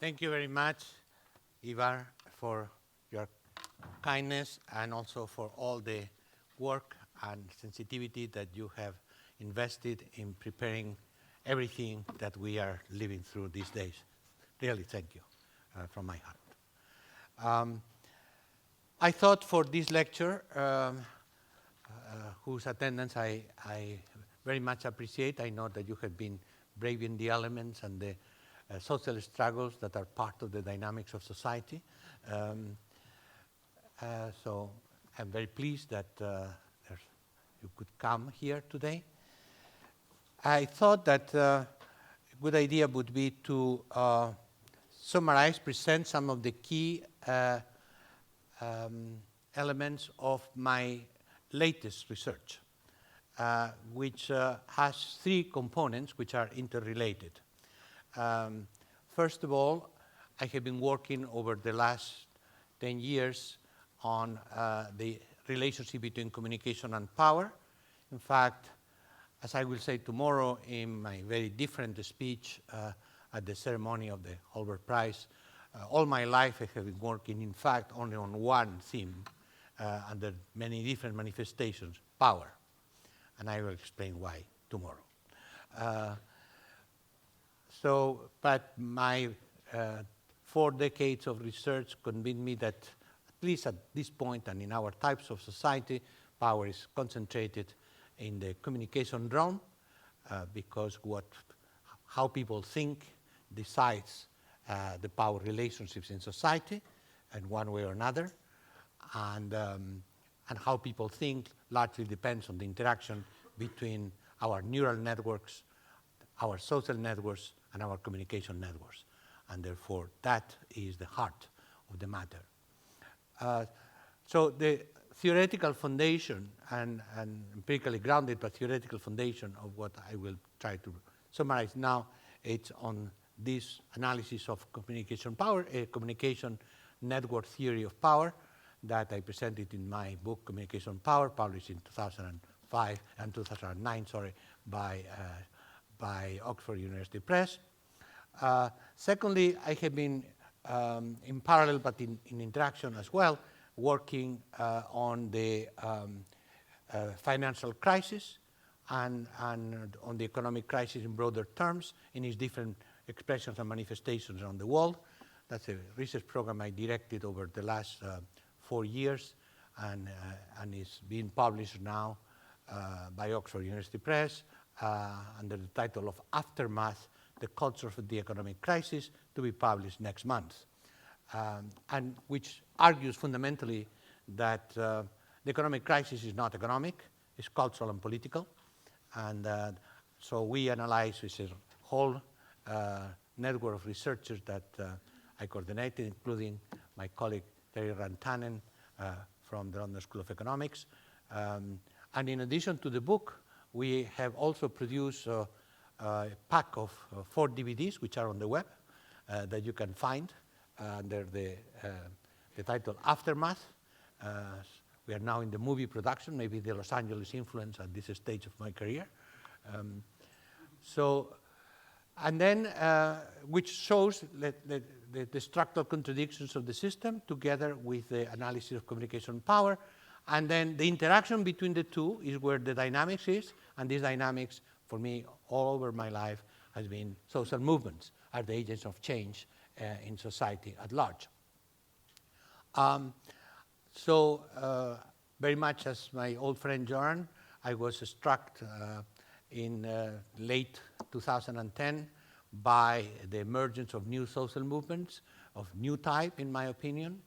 Thank you very much, Ivar, for your kindness and also for all the work and sensitivity that you have invested in preparing everything that we are living through these days. Really, thank you from my heart. I thought for this lecture, whose attendance I very much appreciate. I know that you have been braving the elements and the social struggles that are part of the dynamics of society. So I'm very pleased that you could come here today. I thought that a good idea would be to summarize, present some of the key elements of my latest research, which has three components which are interrelated. First of all, I have been working over the last 10 years on the relationship between communication and power. In fact, as I will say tomorrow in my very different speech at the ceremony of the Holberg Prize, all my life I have been working, in fact, only on one theme under many different manifestations, power. And I will explain why tomorrow. But my 4 decades of research convinced me that, at least at this point and in our types of society, power is concentrated in the communication realm because how people think decides the power relationships in society in one way or another, and how people think largely depends on the interaction between our neural networks, our social networks, and our communication networks. And therefore, that is the heart of the matter. So the theoretical foundation and empirically grounded, but theoretical foundation of what I will try to summarize now, it's on this analysis of communication power, a communication network theory of power that I presented in my book, Communication Power, published in 2005 and 2009, sorry, by Oxford University Press. Secondly, I have been in parallel, but in interaction as well, working on the financial crisis and on the economic crisis in broader terms in its different expressions and manifestations around the world. That's a research program I directed over the last 4 years and is being published now by Oxford University Press under the title of Aftermath, the Culture of the Economic Crisis, to be published next month, and which argues fundamentally that the economic crisis is not economic, it's cultural and political. And so we analyze with a whole network of researchers that I coordinated, including my colleague Terry Rantanen from the London School of Economics. And in addition to the book, we have also produced a pack of 4 DVDs, which are on the web, that you can find under the title Aftermath. We are now in the movie production, maybe the Los Angeles influence at this stage of my career. And then, which shows the structural contradictions of the system together with the analysis of communication power. And then the interaction between the two is where the dynamics is, and these dynamics, for me, all over my life, has been social movements are the agents of change in society at large. Very much as my old friend Joran, I was struck in late 2010 by the emergence of new social movements of new type, in my opinion,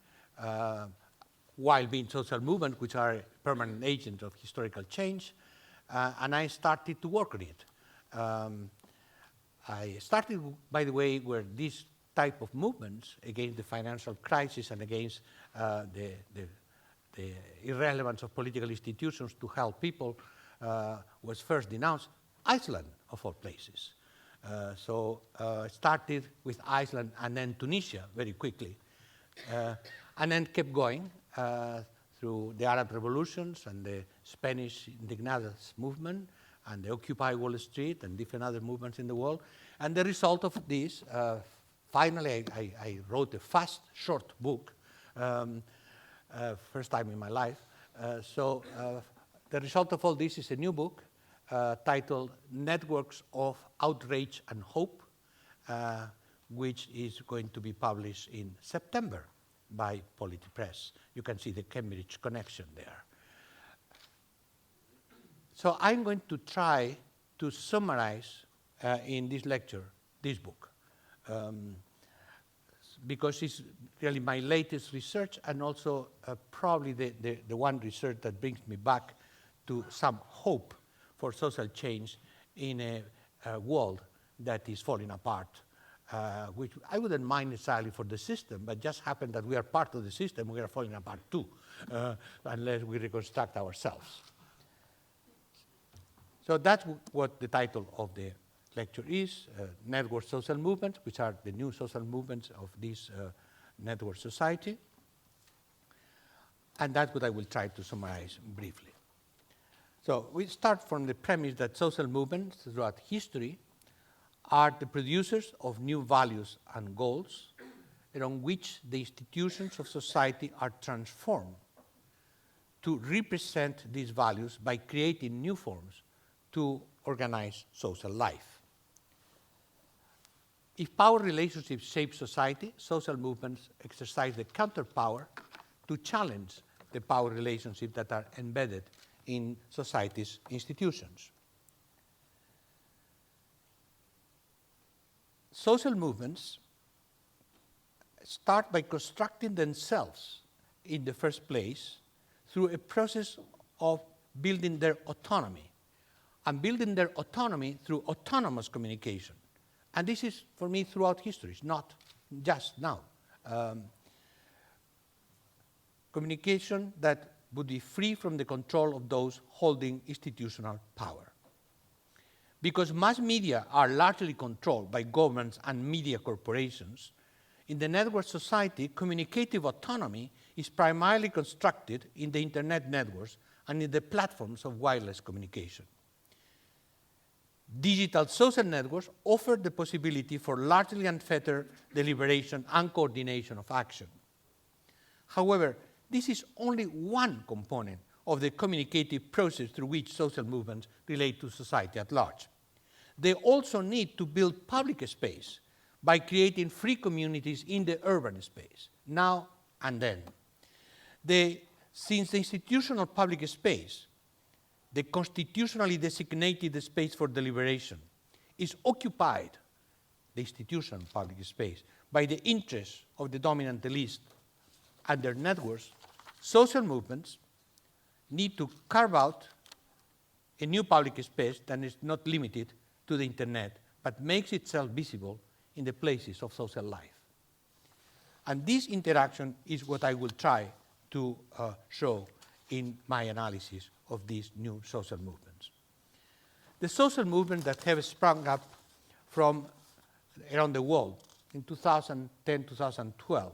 while being social movements, which are permanent agents of historical change, and I started to work on it. I started, by the way, where this type of movements against the financial crisis and against the irrelevance of political institutions to help people was first denounced, Iceland, of all places. So it started with Iceland and then Tunisia very quickly, and then kept going through the Arab revolutions and the Spanish Indignados movement and the Occupy Wall Street and different other movements in the world. And the result of this finally, I wrote a fast, short book, first time in my life. The result of all this is a new book titled Networks of Outrage and Hope, which is going to be published in September by Polity Press. You can see the Cambridge connection there. So I'm going to try to summarize in this lecture this book, because it's really my latest research and also probably the one research that brings me back to some hope for social change in a world that is falling apart, which I wouldn't mind necessarily for the system, but just happen that we are part of the system, we are falling apart too, unless we reconstruct ourselves. So that's what the title of the lecture is, Network Social Movements, which are the new social movements of this network society. And that's what I will try to summarize briefly. So we start from the premise that social movements throughout history are the producers of new values and goals, and on which the institutions of society are transformed to represent these values by creating new forms to organize social life. If power relationships shape society, social movements exercise the counterpower to challenge the power relationships that are embedded in society's institutions. Social movements start by constructing themselves in the first place through a process of building their autonomy, and building their autonomy through autonomous communication. And this is, for me, throughout history, it's not just now. Communication that would be free from the control of those holding institutional power. Because mass media are largely controlled by governments and media corporations, in the network society, communicative autonomy is primarily constructed in the internet networks and in the platforms of wireless communication. Digital social networks offer the possibility for largely unfettered deliberation and coordination of action. However, this is only one component of the communicative process through which social movements relate to society at large. They also need to build public space by creating free communities in the urban space, now and then. Since the institutional public space, the constitutionally designated space for deliberation, is occupied, the institutional public space, by the interests of the dominant elite and their networks, social movements need to carve out a new public space that is not limited to the internet, but makes itself visible in the places of social life. And this interaction is what I will try to show in my analysis of these new social movements. The social movements that have sprung up from around the world in 2010, 2012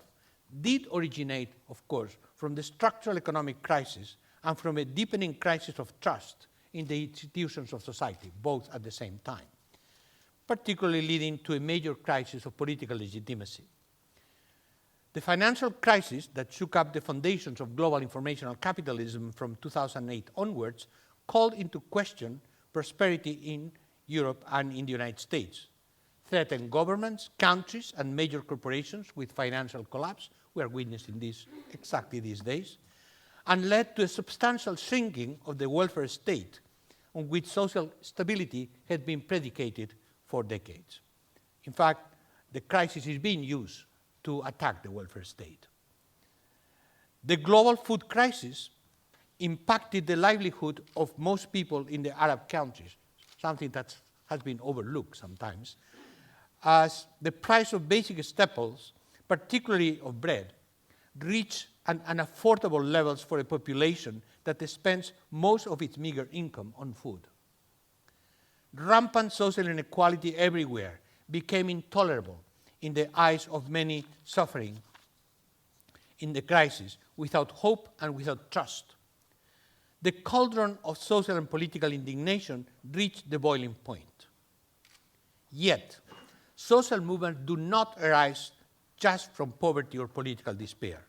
did originate, of course, from the structural economic crisis and from a deepening crisis of trust in the institutions of society, both at the same time, particularly leading to a major crisis of political legitimacy. The financial crisis that shook up the foundations of global informational capitalism from 2008 onwards called into question prosperity in Europe and in the United States, threatened governments, countries, and major corporations with financial collapse. We are witnessing this exactly these days, and led to a substantial shrinking of the welfare state on which social stability had been predicated for decades. In fact, the crisis is being used to attack the welfare state. The global food crisis impacted the livelihood of most people in the Arab countries, something that has been overlooked sometimes, as the price of basic staples, particularly of bread, reached unaffordable levels for a population that spends most of its meager income on food. Rampant social inequality everywhere became intolerable in the eyes of many suffering in the crisis, without hope and without trust. The cauldron of social and political indignation reached the boiling point. Yet, social movements do not arise just from poverty or political despair.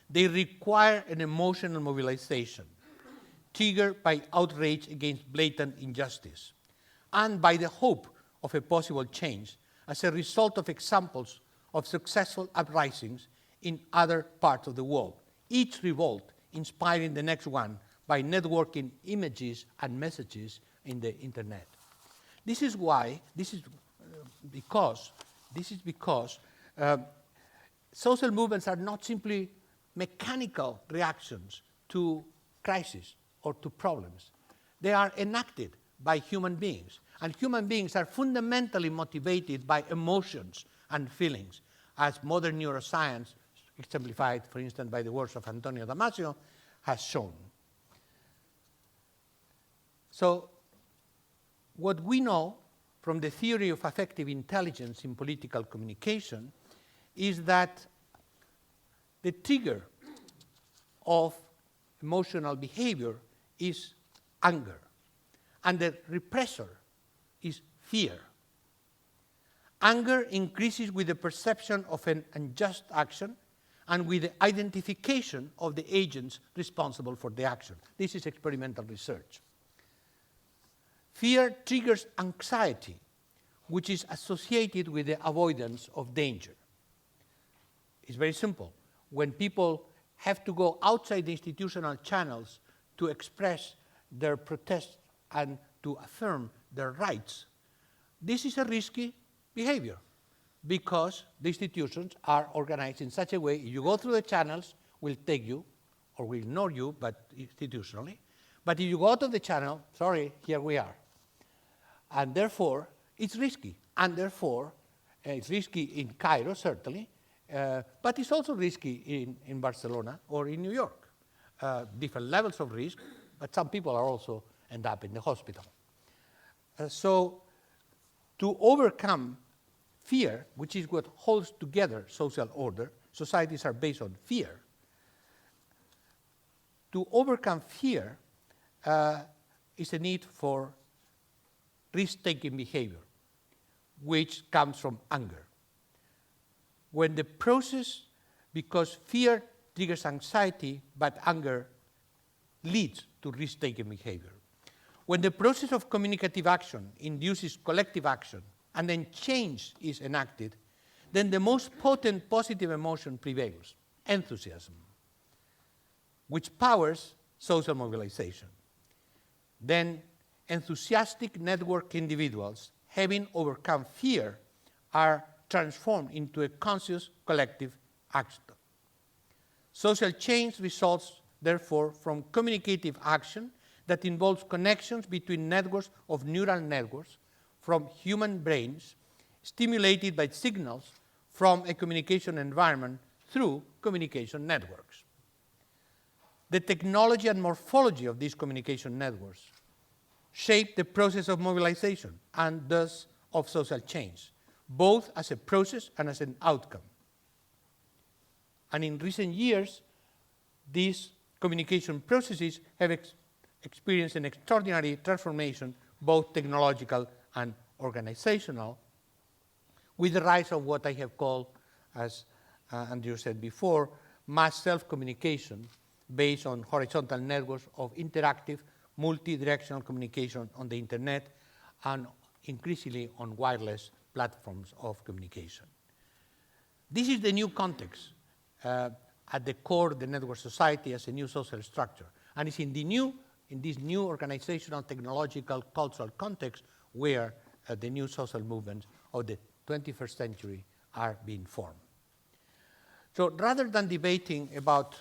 They require an emotional mobilization, triggered by outrage against blatant injustice, and by the hope of a possible change as a result of examples of successful uprisings in other parts of the world, each revolt inspiring the next one by networking images and messages in the internet. This is because social movements are not simply mechanical reactions to crises or to problems. They are enacted by human beings, and human beings are fundamentally motivated by emotions and feelings, as modern neuroscience, exemplified, for instance, by the works of Antonio Damasio, has shown. So, what we know from the theory of affective intelligence in political communication is that the trigger of emotional behavior is anger, and the repressor is fear. Anger increases with the perception of an unjust action and with the identification of the agents responsible for the action. This is experimental research. Fear triggers anxiety, which is associated with the avoidance of danger. It's very simple. When people have to go outside the institutional channels to express their protest and to affirm their rights, this is a risky behavior because the institutions are organized in such a way, if you go through the channels, will take you or will ignore you, but institutionally. But if you go out of the channel, sorry, here we are. And therefore, it's risky. And therefore, it's risky in Cairo, certainly, but it's also risky in Barcelona or in New York. Different levels of risk, but some people are also end up in the hospital. So to overcome fear, which is what holds together social order, societies are based on fear. To overcome fear is a need for risk-taking behavior, which comes from anger. When the process, because fear triggers anxiety, but anger leads to risk-taking behavior. When the process of communicative action induces collective action and then change is enacted, then the most potent positive emotion prevails, enthusiasm, which powers social mobilization. Then enthusiastic network individuals, having overcome fear, are transformed into a conscious collective action. Social change results, therefore, from communicative action that involves connections between networks of neural networks from human brains, stimulated by signals from a communication environment through communication networks. The technology and morphology of these communication networks shape the process of mobilization and thus of social change, both as a process and as an outcome. And in recent years, these communication processes have experienced an extraordinary transformation, both technological and organizational, with the rise of what I have called, as Andrew said before, mass self-communication based on horizontal networks of interactive, multi-directional communication on the internet and increasingly on wireless platforms of communication. This is the new context at the core of the network society as a new social structure. And it's in this new organizational, technological, cultural context where the new social movements of the 21st century are being formed. So rather than debating about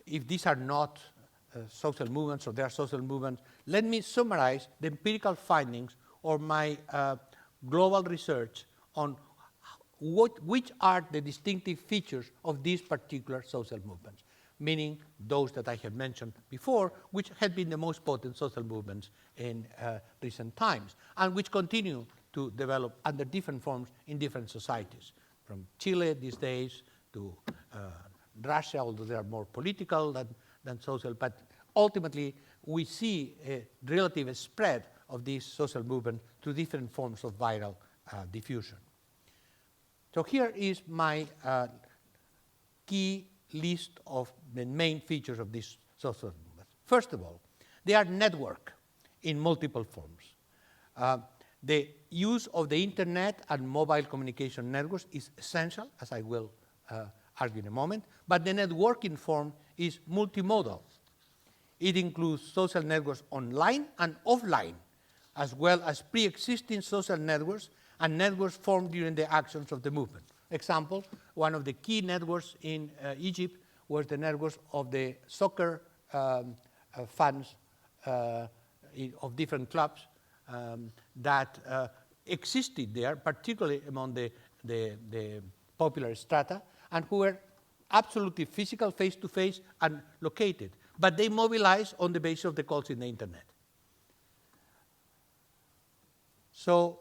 if these are not social movements or they are social movements, let me summarize the empirical findings of my global research on which are the distinctive features of these particular social movements, meaning those that I have mentioned before, which had been the most potent social movements in recent times, and which continue to develop under different forms in different societies, from Chile these days to Russia, although they are more political than social, but ultimately we see a relative spread of these social movements to different forms of viral diffusion. So here is my key list of the main features of these social movements. First of all, they are networked in multiple forms. The use of the internet and mobile communication networks is essential, as I will argue in a moment, but the networking form is multimodal. It includes social networks online and offline, as well as pre-existing social networks and networks formed during the actions of the movement. Example, one of the key networks in Egypt was the networks of the soccer fans of different clubs that existed there, particularly among the popular strata, and who were absolutely physical, face-to-face, and located. But they mobilized on the basis of the calls in the internet. So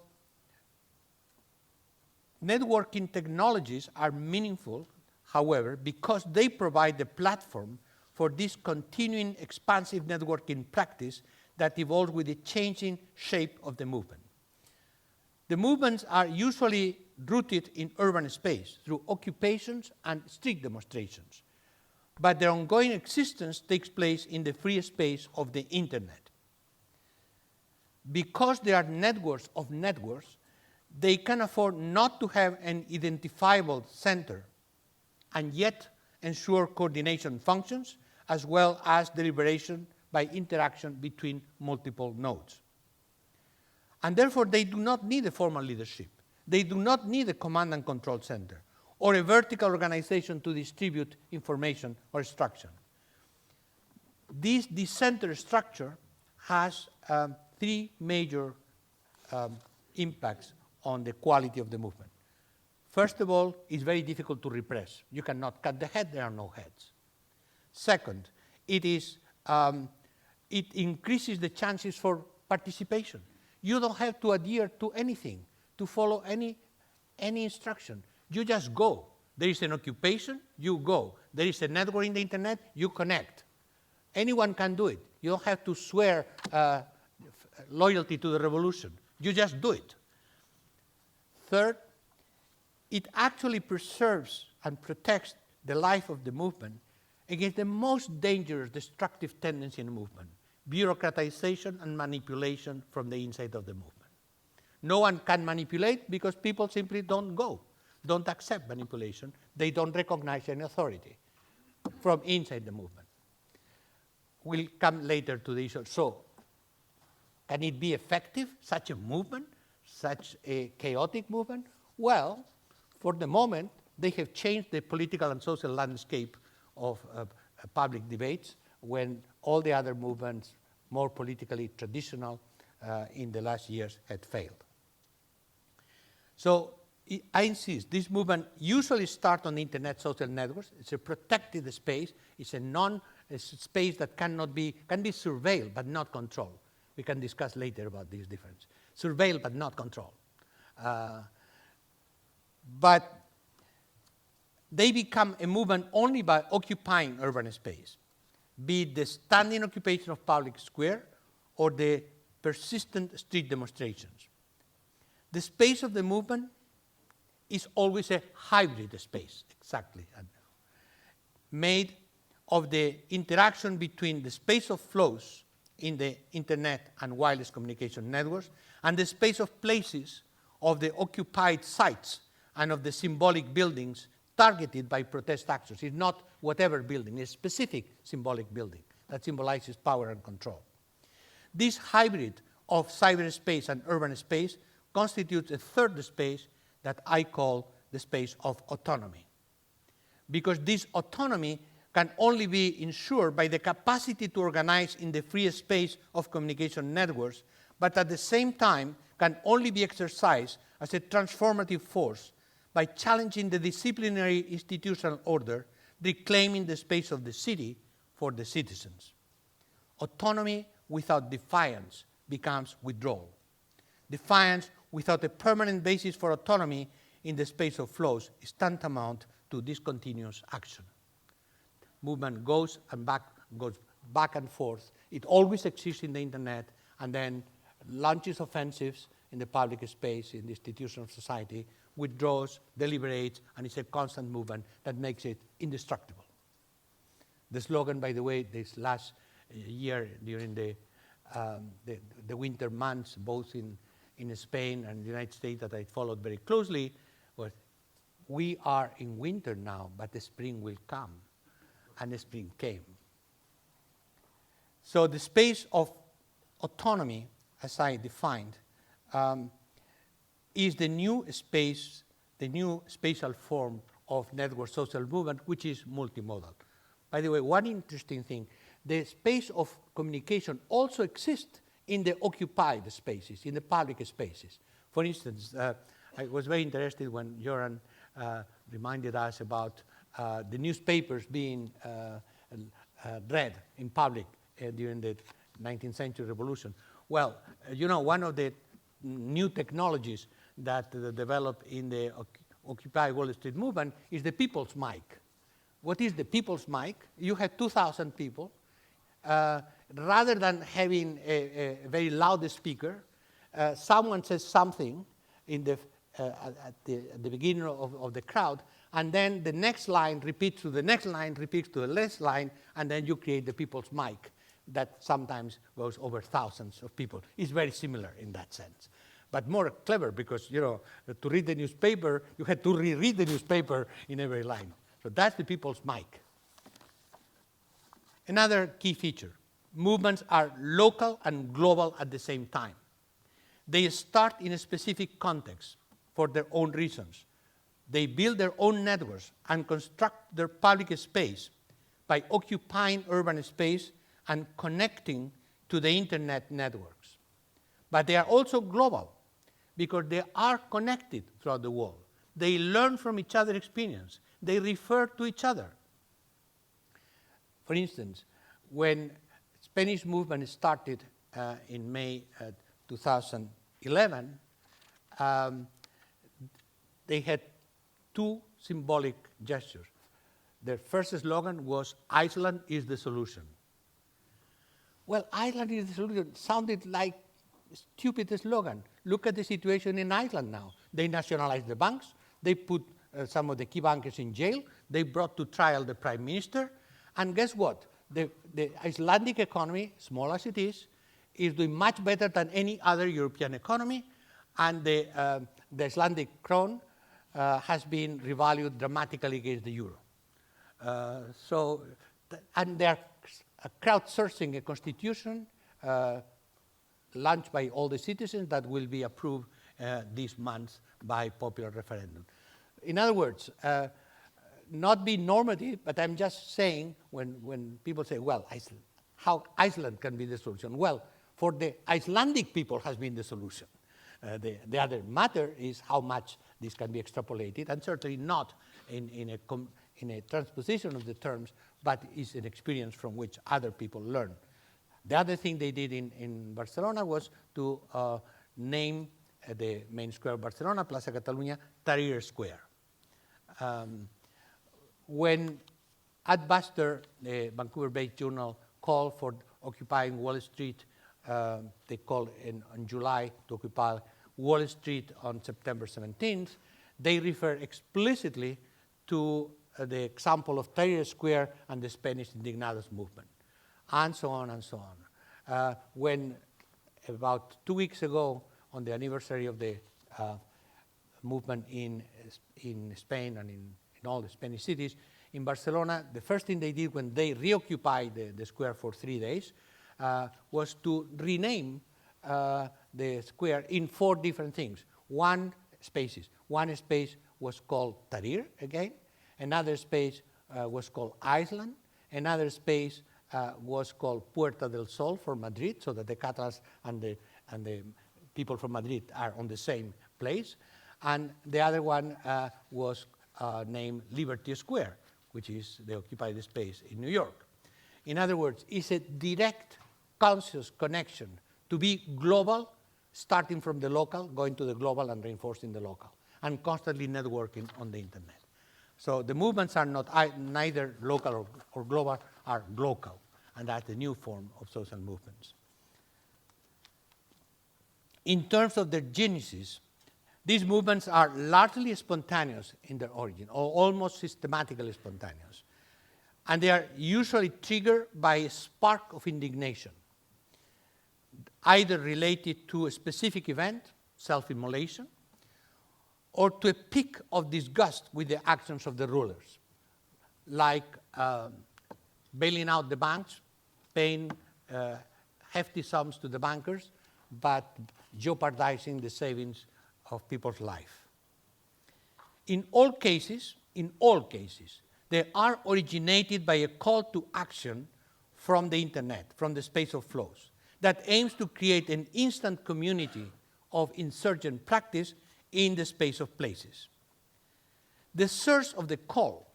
networking technologies are meaningful, however, because they provide the platform for this continuing expansive networking practice that evolves with the changing shape of the movement. The movements are usually rooted in urban space through occupations and street demonstrations, but their ongoing existence takes place in the free space of the internet. Because they are networks of networks, they can afford not to have an identifiable center and yet ensure coordination functions as well as deliberation by interaction between multiple nodes. And therefore, they do not need a formal leadership. They do not need a command and control center or a vertical organization to distribute information or instruction. This decentered structure has three major impacts on the quality of the movement. First of all, it's very difficult to repress. You cannot cut the head, there are no heads. Second, it increases the chances for participation. You don't have to adhere to anything, to follow any instruction. You just go. There is an occupation, you go. There is a network in the internet, you connect. Anyone can do it. You don't have to swear loyalty to the revolution. You just do it. Third, it actually preserves and protects the life of the movement against the most dangerous destructive tendency in the movement, bureaucratization and manipulation from the inside of the movement. No one can manipulate because people simply don't go, don't accept manipulation. They don't recognize any authority from inside the movement. We'll come later to the issue. So, can it be effective, such a movement, such a chaotic movement? Well, for the moment, they have changed the political and social landscape of public debates when all the other movements, more politically traditional in the last years, had failed. So I insist, this movement usually starts on the internet social networks. It's a protected space. It's a space that can be surveilled but not controlled. We can discuss later about this difference. Surveilled but not controlled. But they become a movement only by occupying urban space, be it the standing occupation of public square or the persistent street demonstrations. The space of the movement is always a hybrid space, exactly, made of the interaction between the space of flows in the internet and wireless communication networks and the space of places of the occupied sites and of the symbolic buildings targeted by protest actions. It's not whatever building, it's a specific symbolic building that symbolizes power and control. This hybrid of cyberspace and urban space constitutes a third space that I call the space of autonomy. Because this autonomy can only be ensured by the capacity to organize in the free space of communication networks, but at the same time can only be exercised as a transformative force by challenging the disciplinary institutional order, reclaiming the space of the city for the citizens. Autonomy without defiance becomes withdrawal. Defiance without a permanent basis for autonomy in the space of flows is tantamount to discontinuous action. Movement goes back and forth. It always exists in the internet and then launches offensives in the public space, in the institution of society, withdraws, deliberates, and it's a constant movement that makes it indestructible. The slogan, by the way, this last year during the winter months, both in Spain and the United States that I followed very closely, was, we are in winter now, but the spring will come. And the spring came. So the space of autonomy, as I defined, is the new space, the new spatial form of network social movement, which is multimodal. By the way, one interesting thing, the space of communication also exists in the occupied spaces, in the public spaces. For instance, I was very interested when Joran reminded us about the newspapers being read in public during the 19th century revolution. Well, you know, one of the new technologies that developed in the Occupy Wall Street movement is the people's mic. What is the people's mic? You have 2,000 people. Rather than having a very loud speaker, someone says something in at the beginning of the crowd, and then the next line repeats to the next line, repeats to the next line, and then you create the people's mic that sometimes goes over thousands of people. It's very similar in that sense. But more clever because, you know, to read the newspaper, you had to reread the newspaper in every line. So that's the people's mic. Another key feature, movements are local and global at the same time. They start in a specific context for their own reasons. They build their own networks and construct their public space by occupying urban space and connecting to the internet networks. But they are also global because they are connected throughout the world. They learn from each other's experience. They refer to each other. For instance, when Spanish movement started in May 2011, they had two symbolic gestures. Their first slogan was, "Iceland is the solution." Well, Iceland is the solution sounded like a stupid slogan. Look at the situation in Iceland now. They nationalized the banks. They put some of the key bankers in jail. They brought to trial the prime minister. And guess what? The Icelandic economy, small as it is doing much better than any other European economy. And the Icelandic krone has been revalued dramatically against the euro. And they are crowdsourcing a constitution launched by all the citizens that will be approved this month by popular referendum. In other words, not be normative, but I'm just saying when people say, well, Iceland, how Iceland can be the solution? Well, for the Icelandic people has been the solution. The other matter is how much this can be extrapolated, and certainly not in a transposition of the terms, but is an experience from which other people learn. The other thing they did in Barcelona was to name the main square of Barcelona, Plaza Catalonia, Tahrir Square. When Adbuster, the Vancouver-based journal, called for occupying Wall Street, they called in July to occupy Wall Street on September 17th, they refer explicitly to the example of Tahrir Square and the Spanish Indignados movement, and so on and so on. When about 2 weeks ago, on the anniversary of the movement in Spain and in all the Spanish cities, in Barcelona, the first thing they did when they reoccupied the square for 3 days was to rename the square in 4 different things. One space was called Tahrir again. Another space was called Iceland. Another space was called Puerta del Sol for Madrid, so that the Catalans and the people from Madrid are on the same place. And the other one was named Liberty Square, which is the occupied space in New York. In other words, it's a direct, conscious connection to be global, starting from the local, going to the global and reinforcing the local, and constantly networking on the internet. So the movements are not neither local or global, are local, and that's the new form of social movements. In terms of their genesis, these movements are largely spontaneous in their origin, or almost systematically spontaneous. And they are usually triggered by a spark of indignation, either related to a specific event, self-immolation, or to a peak of disgust with the actions of the rulers, like bailing out the banks, paying hefty sums to the bankers, but jeopardizing the savings of people's life. In all cases, they are originated by a call to action from the internet, from the space of flows, that aims to create an instant community of insurgent practice in the space of places. The source of the call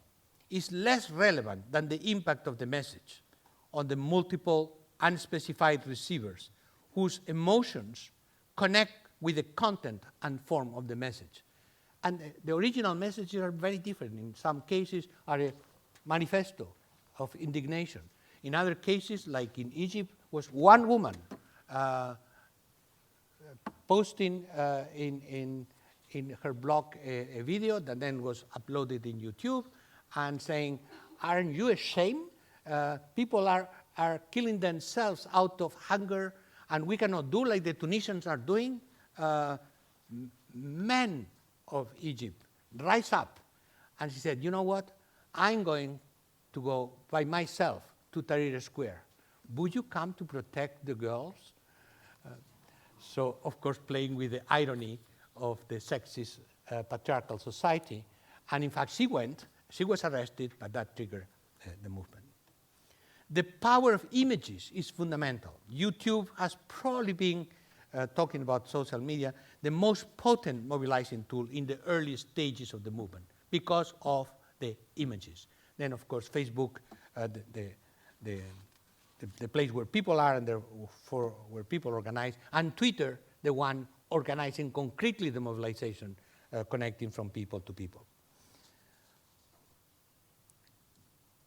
is less relevant than the impact of the message on the multiple unspecified receivers whose emotions connect with the content and form of the message. And the original messages are very different. In some cases are a manifesto of indignation. In other cases, like in Egypt, was one woman posting in her blog a video that then was uploaded in YouTube and saying, aren't you ashamed? People are killing themselves out of hunger, and we cannot do like the Tunisians are doing. Men of Egypt, rise up. And she said, you know what? I'm going to go by myself to Tahrir Square. Would you come to protect the girls? So, of course, playing with the irony of the sexist patriarchal society. And in fact, she went. She was arrested, but that triggered the movement. The power of images is fundamental. YouTube has probably been, talking about social media, the most potent mobilizing tool in the early stages of the movement because of the images. Then, of course, Facebook, the place where people are and therefore where people organize, and Twitter, the one organizing concretely the mobilization, connecting from people to people.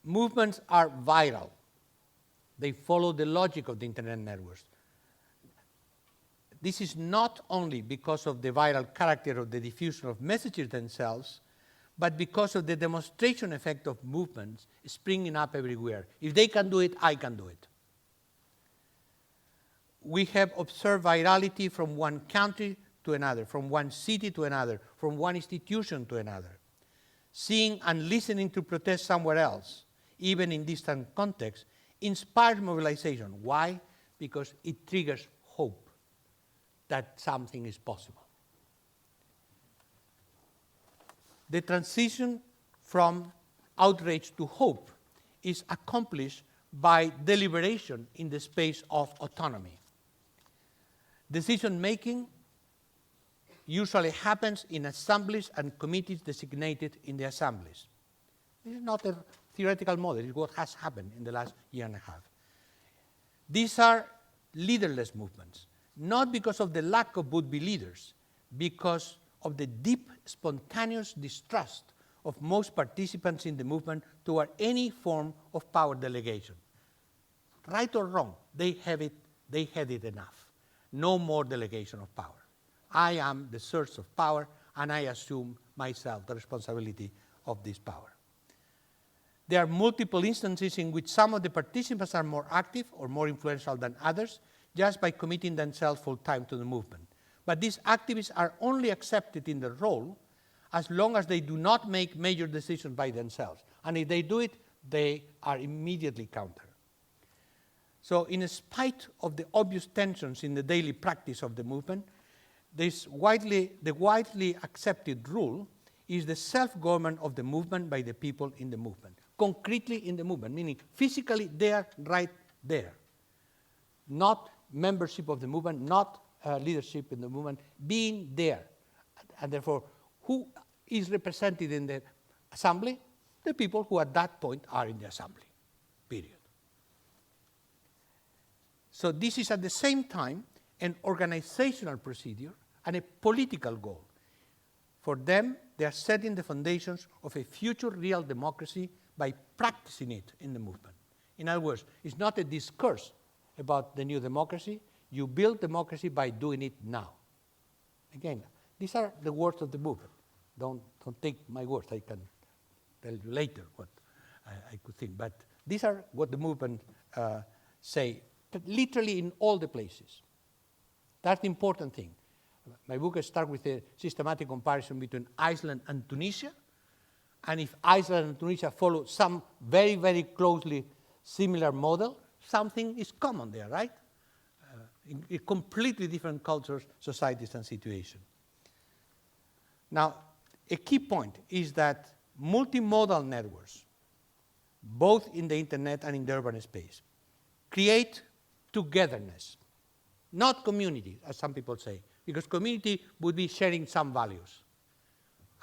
Movements are viral. They follow the logic of the internet networks. This is not only because of the viral character of the diffusion of messages themselves, but because of the demonstration effect of movements springing up everywhere. If they can do it, I can do it. We have observed virality from one country to another, from one city to another, from one institution to another. Seeing and listening to protests somewhere else, even in distant contexts, inspires mobilization. Why? Because it triggers hope that something is possible. The transition from outrage to hope is accomplished by deliberation in the space of autonomy. Decision-making usually happens in assemblies and committees designated in the assemblies. This is not a theoretical model. It's what has happened in the last year and a half. These are leaderless movements, not because of the lack of would-be leaders, because of the deep, spontaneous distrust of most participants in the movement toward any form of power delegation. Right or wrong, they had it enough. No more delegation of power. I am the source of power, and I assume myself the responsibility of this power. There are multiple instances in which some of the participants are more active or more influential than others just by committing themselves full-time to the movement. But these activists are only accepted in the role as long as they do not make major decisions by themselves. And if they do it, they are immediately countered. So in spite of the obvious tensions in the daily practice of the movement, the widely accepted rule is the self-government of the movement by the people in the movement. Concretely in the movement, meaning physically they are right there. Not membership of the movement, not leadership in the movement, being there. And therefore, who is represented in the assembly? The people who at that point are in the assembly, period. So this is at the same time an organizational procedure and a political goal. For them, they are setting the foundations of a future real democracy by practicing it in the movement. In other words, it's not a discourse about the new democracy, You build democracy by doing it now. Again, these are the words of the movement. Don't take my words. I can tell you later what I could think. But these are what the movement say, but literally in all the places. That's the important thing. My book starts with a systematic comparison between Iceland and Tunisia. And if Iceland and Tunisia follow some very, very closely similar model, something is common there, right? In completely different cultures, societies, and situations. Now, a key point is that multimodal networks, both in the internet and in the urban space, create togetherness, not community, as some people say, because community would be sharing some values.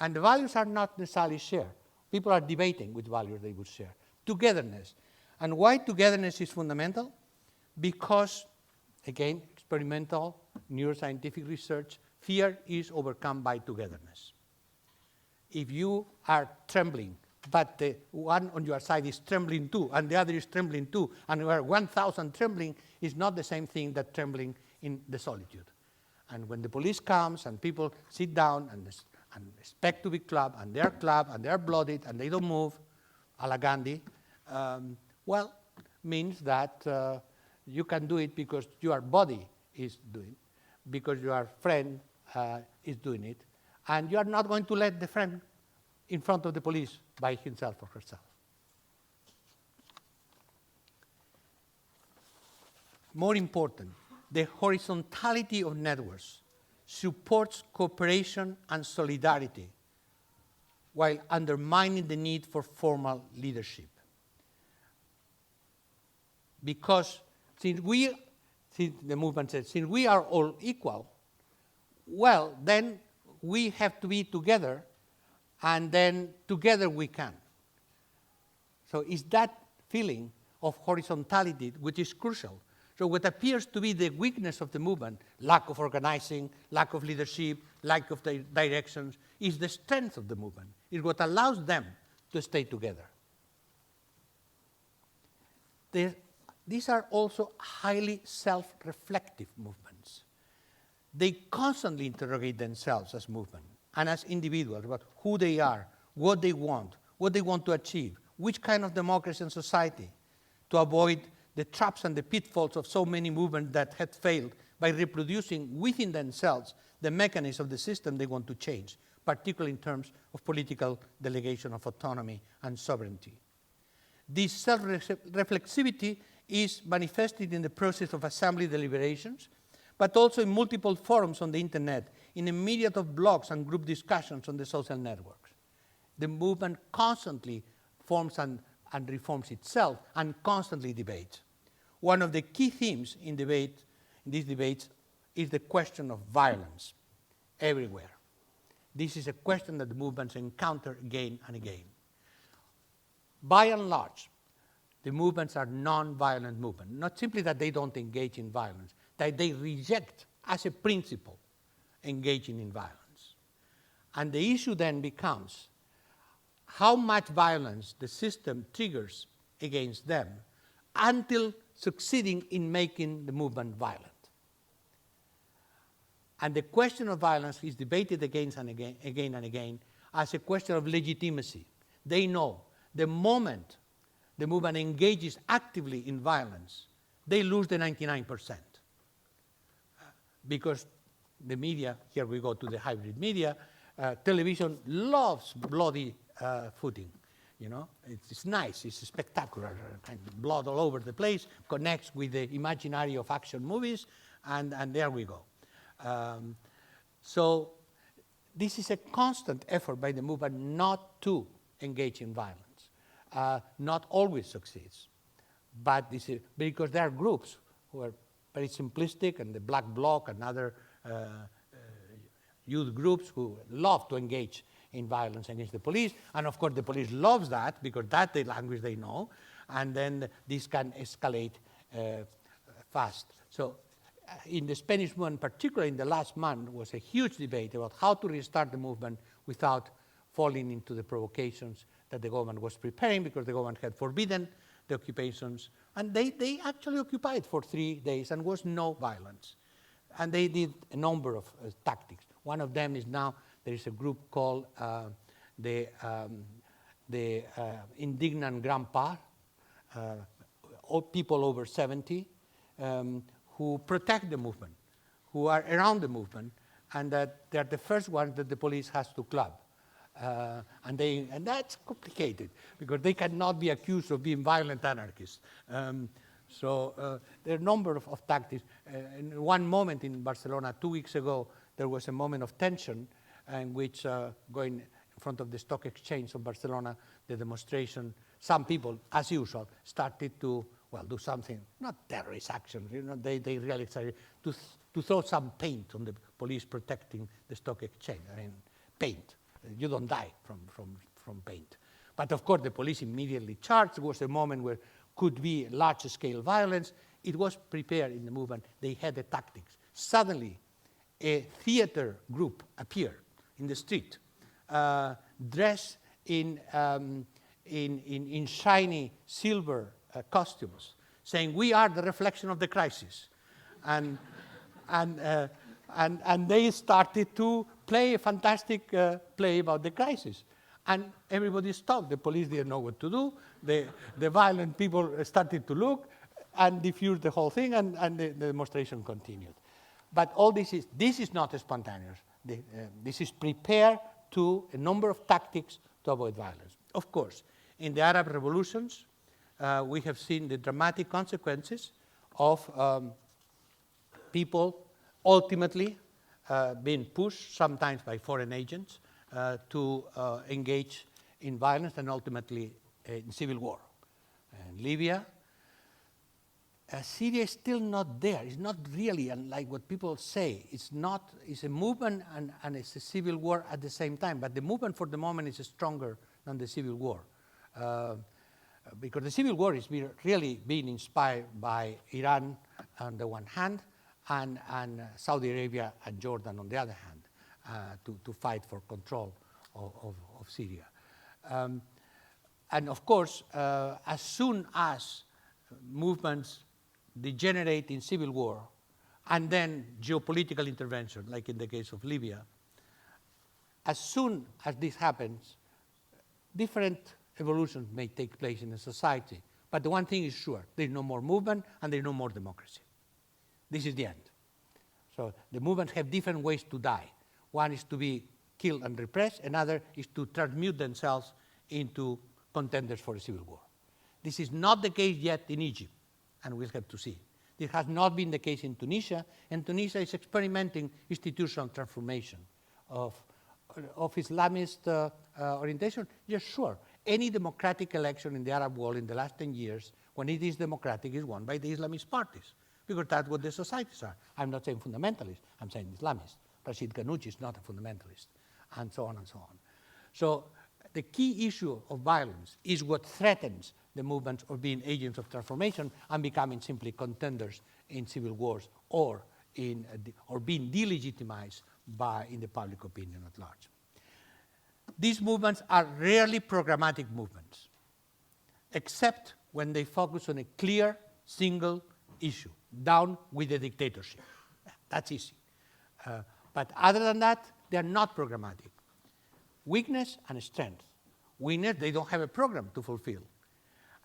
And the values are not necessarily shared. People are debating which values they would share. Togetherness. And why togetherness is fundamental? Because, again, experimental neuroscientific research, fear is overcome by togetherness. If you are trembling, but the one on your side is trembling too, and the other is trembling too, and you are 1,000 trembling, is not the same thing that trembling in the solitude. And when the police comes and people sit down and expect to be clubbed, and they're bloodied, and they don't move, a la Gandhi, well, means that you can do it because your body is doing it, because your friend is doing it, and you are not going to let the friend in front of the police by himself or herself. More important, the horizontality of networks supports cooperation and solidarity while undermining the need for formal leadership. Because since the movement said, since we are all equal, well, then we have to be together, and then together we can. So it's that feeling of horizontality which is crucial. So what appears to be the weakness of the movement, lack of organizing, lack of leadership, lack of directions, is the strength of the movement. It's what allows them to stay together. These are also highly self-reflective movements. They constantly interrogate themselves as movement and as individuals about who they are, what they want to achieve, which kind of democracy and society, to avoid the traps and the pitfalls of so many movements that had failed by reproducing within themselves the mechanism of the system they want to change, particularly in terms of political delegation of autonomy and sovereignty. This self-reflexivity is manifested in the process of assembly deliberations, but also in multiple forums on the internet, in a myriad of blogs and group discussions on the social networks. The movement constantly forms and reforms itself and constantly debates. One of the key themes in these debates is the question of violence everywhere. This is a question that the movements encounter again and again. By and large, the movements are non-violent movements, not simply that they don't engage in violence, that they reject as a principle engaging in violence. And the issue then becomes how much violence the system triggers against them until succeeding in making the movement violent. And the question of violence is debated again and again as a question of legitimacy. They know the moment the movement engages actively in violence, they lose the 99%. Because the media, here we go to the hybrid media, television loves bloody footing. You know, it's nice, it's spectacular, kind of blood all over the place, connects with the imaginary of action movies, and there we go. So this is a constant effort by the movement not to engage in violence. Not always succeeds, but this is because there are groups who are very simplistic, and the Black Bloc and other youth groups who love to engage in violence against the police, and of course the police loves that because that's the language they know, and then this can escalate fast. So in the Spanish movement, particularly in the last month, was a huge debate about how to restart the movement without falling into the provocations that the government was preparing, because the government had forbidden the occupations And they actually occupied for 3 days and was no violence. And they did a number of tactics. One of them is now, there is a group called the Indignant Grandpa, people over 70, who protect the movement, who are around the movement, and that they're the first ones that the police has to club. And that's complicated, because they cannot be accused of being violent anarchists. So there are a number of tactics. In one moment in Barcelona 2 weeks ago, there was a moment of tension in which going in front of the stock exchange of Barcelona, the demonstration, some people, as usual, started to, well, do something, not terrorist action, you know, they really started to throw some paint on the police protecting the stock exchange. I mean, paint. You don't die from paint. But of course, the police immediately charged. It was a moment where could be large-scale violence. It was prepared in the movement. They had the tactics. Suddenly, a theater group appeared in the street, dressed in shiny silver costumes, saying, "We are the reflection of the crisis." And they started to play a fantastic play about the crisis. And everybody stopped. The police didn't know what to do. The violent people started to look and diffuse the whole thing, and the demonstration continued. But all this is not spontaneous. This is prepared to a number of tactics to avoid violence. Of course, in the Arab revolutions, we have seen the dramatic consequences of people ultimately being pushed, sometimes by foreign agents, to engage in violence and ultimately in civil war. Libya, Syria is still not there. It's not really, unlike what people say. It's a movement and it's a civil war at the same time. But the movement for the moment is stronger than the civil war. Because the civil war is really being inspired by Iran on the one hand, and Saudi Arabia and Jordan on the other hand, to fight for control of Syria. And of course, as soon as movements degenerate in civil war and then geopolitical intervention, like in the case of Libya, as soon as this happens, different evolutions may take place in a society. But the one thing is sure, there's no more movement and there's no more democracy. This is the end. So the movements have different ways to die. One is to be killed and repressed. Another is to transmute themselves into contenders for a civil war. This is not the case yet in Egypt, and we'll have to see. This has not been the case in Tunisia, and Tunisia is experimenting institutional transformation of Islamist orientation. Yes, sure. Any democratic election in the Arab world in the last 10 years, when it is democratic, is won by the Islamist parties, because that's what the societies are. I'm not saying fundamentalists, I'm saying Islamists. Rashid Ghannouchi is not a fundamentalist, and so on and so on. So the key issue of violence is what threatens the movements of being agents of transformation and becoming simply contenders in civil wars or being delegitimized in the public opinion at large. These movements are rarely programmatic movements, except when they focus on a clear, single issue, down with the dictatorship. That's easy. But other than that, they are not programmatic. Weakness and strength. Weakness, they don't have a program to fulfill.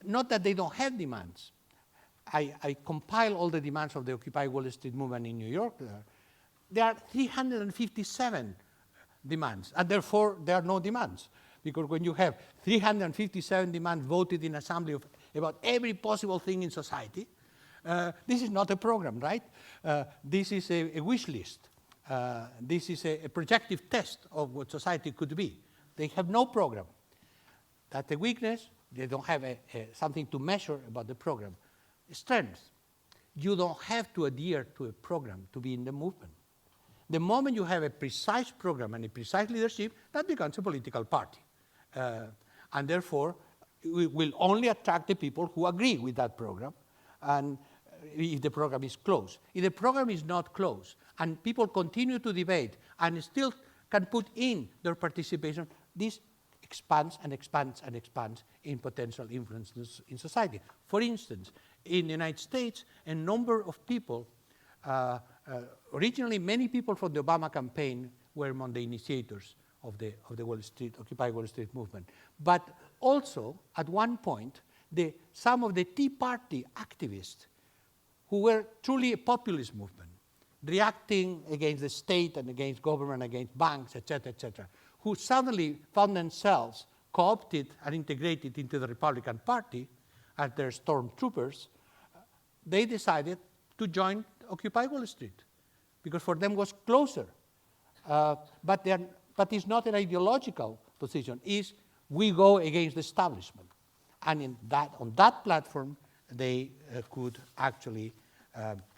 Not that they don't have demands. I compile all the demands of the Occupy Wall Street movement in New York. There are 357 demands, and therefore there are no demands. Because when you have 357 demands voted in assembly of about every possible thing in society, this is not a program, right? This is a wish list. This is a projective test of what society could be. They have no program. That's a weakness. They don't have something to measure about the program. Strength. You don't have to adhere to a program to be in the movement. The moment you have a precise program and a precise leadership, that becomes a political party. And therefore, we will only attract the people who agree with that program, and if the program is closed. If the program is not closed, and people continue to debate and still can put in their participation, this expands and expands and expands in potential influences in society. For instance, In the United States, a number of people, originally many people from the Obama campaign were among the initiators of the Occupy Wall Street movement. But also, at one point, some of the Tea Party activists who were truly a populist movement, reacting against the state and against government, against banks, etc., who suddenly found themselves co-opted and integrated into the Republican Party as their stormtroopers, they decided to join Occupy Wall Street because for them was closer. But it's not an ideological position. It's we go against the establishment. And on that platform, they could actually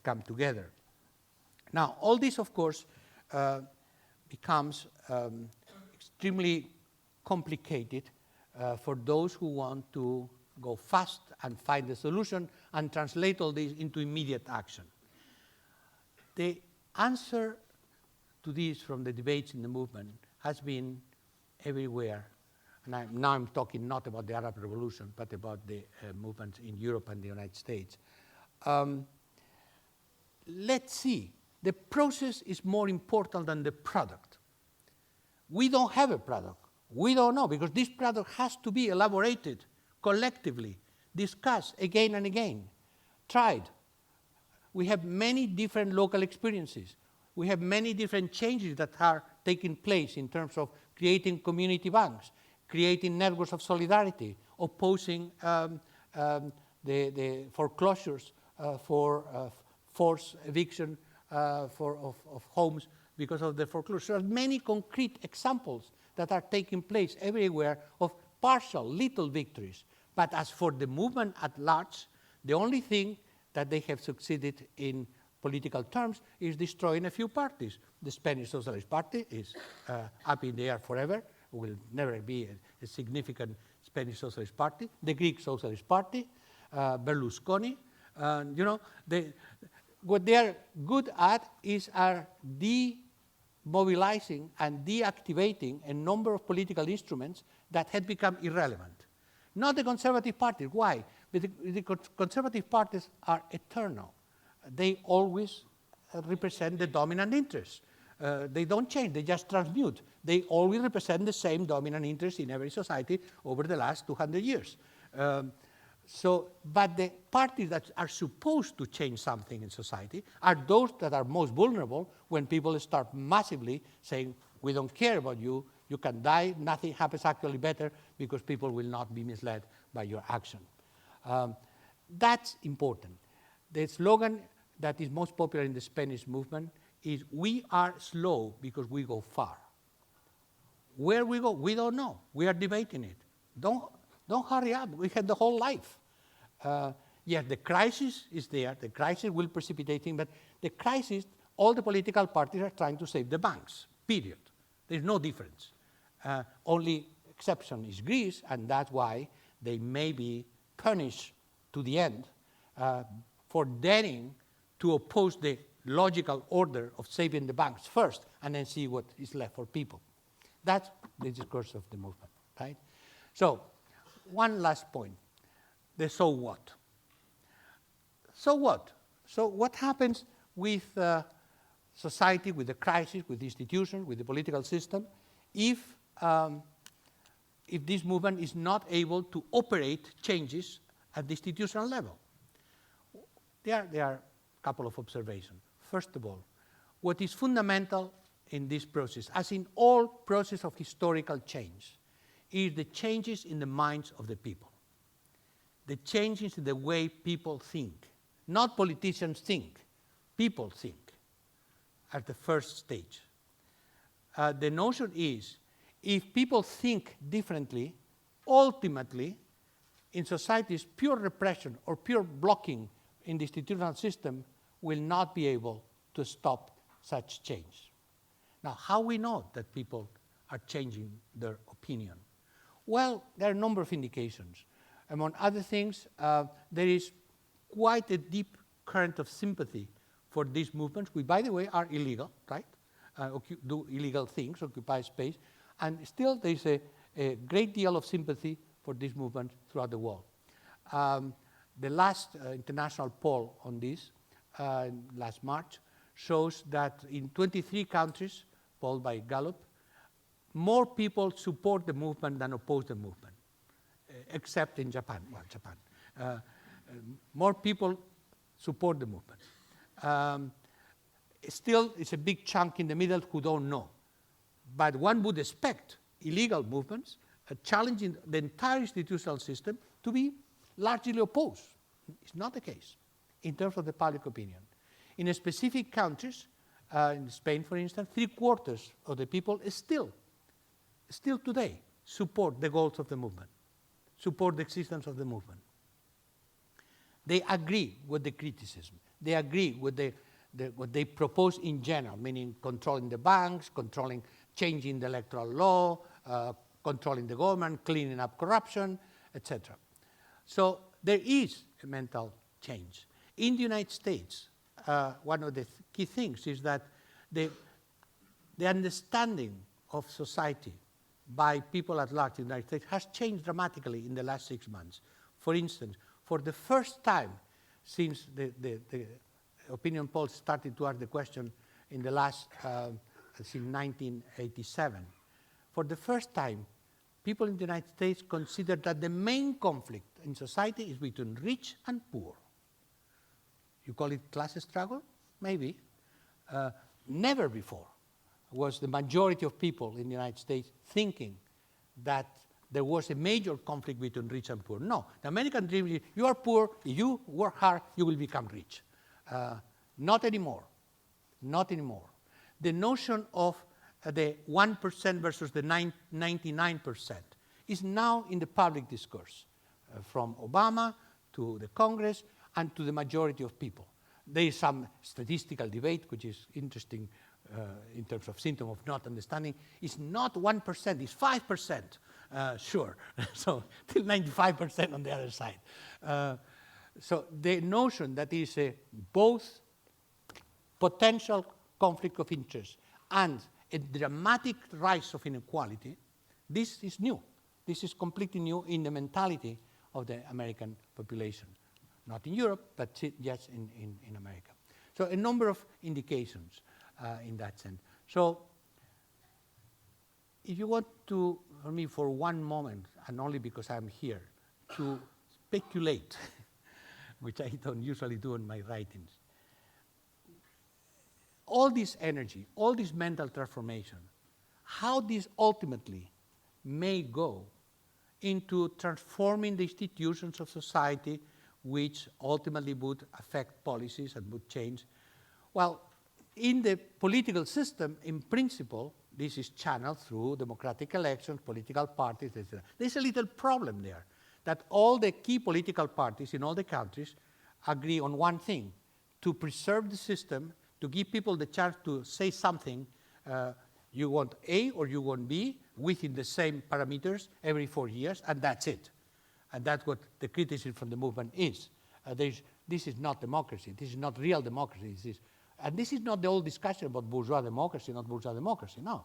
come together. Now, all this, of course, becomes extremely complicated for those who want to go fast and find the solution and translate all this into immediate action. The answer to this from the debates in the movement has been everywhere. And now I'm talking not about the Arab Revolution, but about the movements in Europe and the United States. Let's see. The process is more important than the product. We don't have a product. We don't know, because this product has to be elaborated collectively, discussed again and again, tried. We have many different local experiences. We have many different changes that are taking place in terms of creating community banks, creating networks of solidarity, opposing the foreclosures for forced eviction of homes because of the foreclosure. There are many concrete examples that are taking place everywhere of partial, little victories. But as for the movement at large, the only thing that they have succeeded in political terms is destroying a few parties. The Spanish Socialist Party is up in the air forever, will never be a significant Spanish Socialist Party. The Greek Socialist Party, Berlusconi, what they are good at is demobilizing and deactivating a number of political instruments that had become irrelevant. Not the conservative parties. Why? Because the conservative parties are eternal. They always represent the dominant interest. They don't change, they just transmute. They always represent the same dominant interest in every society over the last 200 years. But the parties that are supposed to change something in society are those that are most vulnerable when people start massively saying, we don't care about you, you can die, nothing happens actually better because people will not be misled by your action. That's important. The slogan that is most popular in the Spanish movement is, we are slow because we go far. Where we go, we don't know. We are debating it. Don't hurry up. We had the whole life. Yes, the crisis is there. The crisis will precipitate it, but the crisis, all the political parties are trying to save the banks, period. There's no difference. Only exception is Greece, and that's why they may be punished to the end for daring to oppose the logical order of saving the banks first and then see what is left for people. That's the discourse of the movement, right? So, one last point, the so what. So what? So what happens with society, with the crisis, with the institutions, with the political system, if this movement is not able to operate changes at the institutional level? There are a couple of observations. First of all, what is fundamental in this process, as in all process of historical change, is the changes in the minds of the people. The changes in the way people think. Not politicians think, people think at the first stage. The notion is, if people think differently, ultimately, in societies, pure repression or pure blocking in the institutional system will not be able to stop such change. Now, how we know that people are changing their opinion? Well, there are a number of indications. Among other things, there is quite a deep current of sympathy for these movements, which, by the way, are illegal, right? Do illegal things, occupy space, and still there is a great deal of sympathy for these movements throughout the world. The last international poll on this, last March, shows that in 23 countries, polled by Gallup, more people support the movement than oppose the movement, except in Japan. Well, Japan. More people support the movement. Still, it's a big chunk in the middle who don't know. But one would expect illegal movements challenging the entire institutional system to be largely opposed. It's not the case in terms of the public opinion. In specific countries, in Spain, for instance, 3/4 of the people still today support the goals of the movement, support the existence of the movement. They agree with the criticism. They agree with what they propose in general, meaning controlling the banks, changing the electoral law, controlling the government, cleaning up corruption, etc. So there is a mental change. In the United States, one of the key things is that the understanding of society by people at large in the United States has changed dramatically in the last 6 months. For instance, for the first time since the opinion polls started to ask the question in the last, since 1987, for the first time, people in the United States consider that the main conflict in society is between rich and poor. You call it class struggle? Maybe. Never before was the majority of people in the United States thinking that there was a major conflict between rich and poor. No, the American dream is you are poor, if you work hard, you will become rich. Not anymore. Not anymore. The notion of the 1% versus the 99% is now in the public discourse, from Obama to the Congress and to the majority of people. There is some statistical debate, which is interesting in terms of symptom of not understanding. It's not 1%, it's 5%, sure. So till 95% on the other side. So the notion that is both potential conflict of interest and a dramatic rise of inequality, this is new. This is completely new in the mentality of the American population. Not in Europe, but just in America. So a number of indications in that sense. So if you want to, for me, for one moment, and only because I'm here, to speculate, which I don't usually do in my writings, all this energy, all this mental transformation, how this ultimately may go into transforming the institutions of society which ultimately would affect policies and would change. Well, in the political system, in principle, this is channeled through democratic elections, political parties, etc. There's a little problem there, that all the key political parties in all the countries agree on one thing, to preserve the system, to give people the chance to say something, you want A or you want B, within the same parameters every 4 years, and that's it. And that's what the criticism from the movement is. This is not democracy. This is not real democracy. And this is not the old discussion about bourgeois democracy, not bourgeois democracy. No.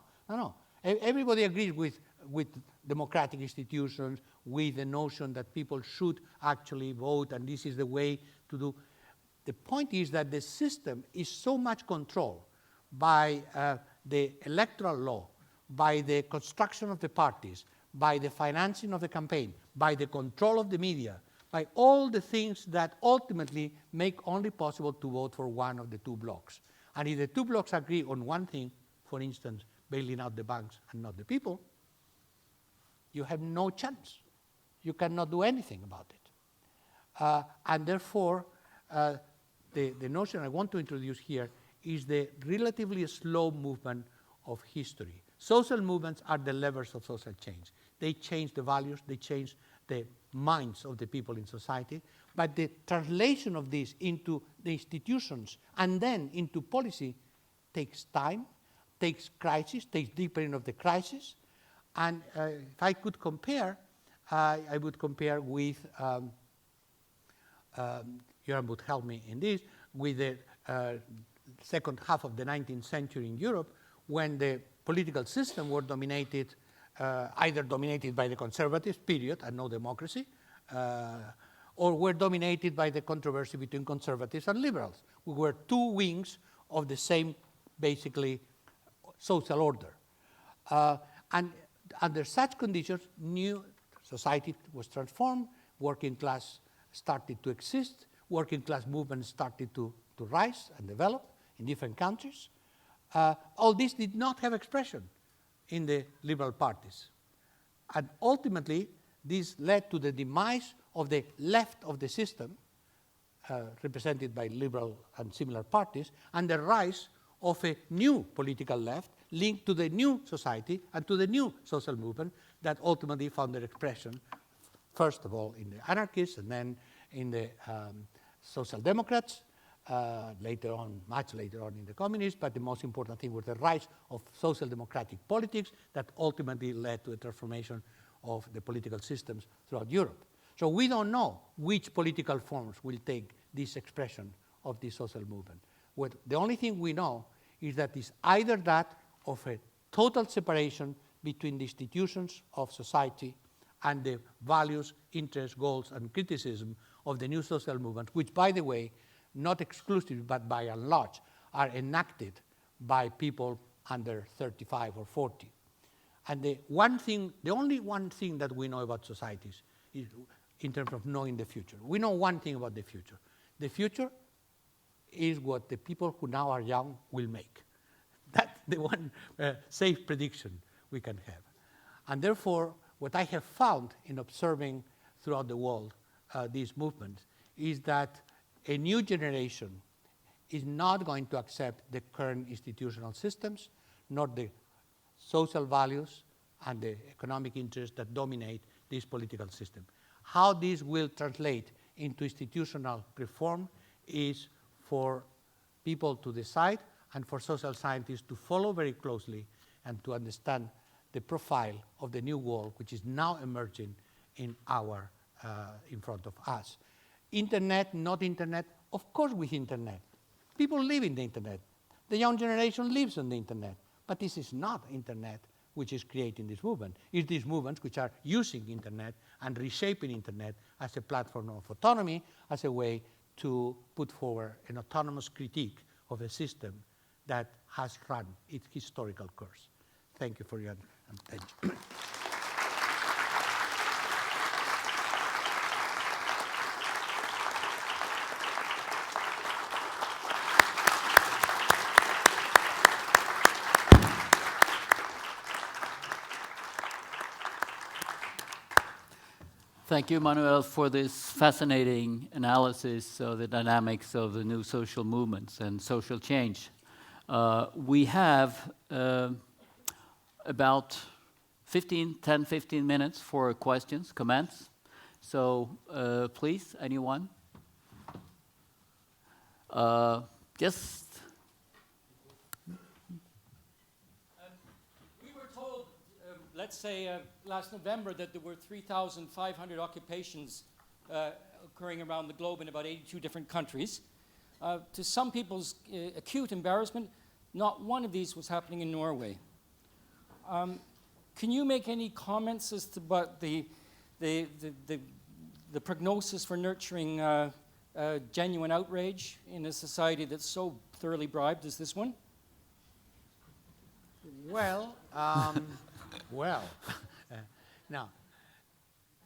Everybody agrees with democratic institutions, with the notion that people should actually vote, and this is the way to do. The point is that the system is so much controlled by the electoral law, by the construction of the parties, by the financing of the campaign, by the control of the media, by all the things that ultimately make only possible to vote for one of the two blocs. And if the two blocs agree on one thing, for instance, bailing out the banks and not the people, you have no chance. You cannot do anything about it. And therefore, the notion I want to introduce here is the relatively slow movement of history. Social movements are the levers of social change. They change the values, they change the minds of the people in society, but the translation of this into the institutions and then into policy takes time, takes crisis, takes deepening of the crisis. And if I could compare, I would compare with, Joran would help me in this, with the second half of the 19th century in Europe, when the political system were dominated, either dominated by the conservatives, period, and no democracy, or were dominated by the controversy between conservatives and liberals. We were two wings of the same, basically, social order. And under such conditions, new society was transformed, working class started to exist, working class movements started to rise and develop in different countries. All this did not have expression in the liberal parties. And ultimately, this led to the demise of the left of the system, represented by liberal and similar parties, and the rise of a new political left linked to the new society and to the new social movement that ultimately found their expression, first of all, in the anarchists and then in the social democrats, later on, much later on in the communists, but the most important thing was the rise of social democratic politics that ultimately led to a transformation of the political systems throughout Europe. So we don't know which political forms will take this expression of this social movement. The only thing we know is that it's either that of a total separation between the institutions of society and the values, interests, goals, and criticism of the new social movement, which, by the way, not exclusively, but by and large, are enacted by people under 35 or 40. And the only one thing that we know about societies is in terms of knowing the future. We know one thing about the future. The future is what the people who now are young will make. That's the one safe prediction we can have. And therefore, what I have found in observing throughout the world these movements is that a new generation is not going to accept the current institutional systems, nor the social values and the economic interests that dominate this political system. How this will translate into institutional reform is for people to decide and for social scientists to follow very closely and to understand the profile of the new world which is now emerging in front of us. Internet, not internet, of course with internet. People live in the internet. The young generation lives on the internet. But this is not internet which is creating this movement. It's these movements which are using internet and reshaping internet as a platform of autonomy, as a way to put forward an autonomous critique of a system that has run its historical course. Thank you for your attention. Thank you, Manuel, for this fascinating analysis of the dynamics of the new social movements and social change. We have about 10, 15 minutes for questions, comments. So please, anyone? Just... Let's say last November that there were 3,500 occupations occurring around the globe in about 82 different countries. To some people's acute embarrassment, not one of these was happening in Norway. Can you make any comments as to what the prognosis for nurturing genuine outrage in a society that's so thoroughly bribed as this one? Well, now,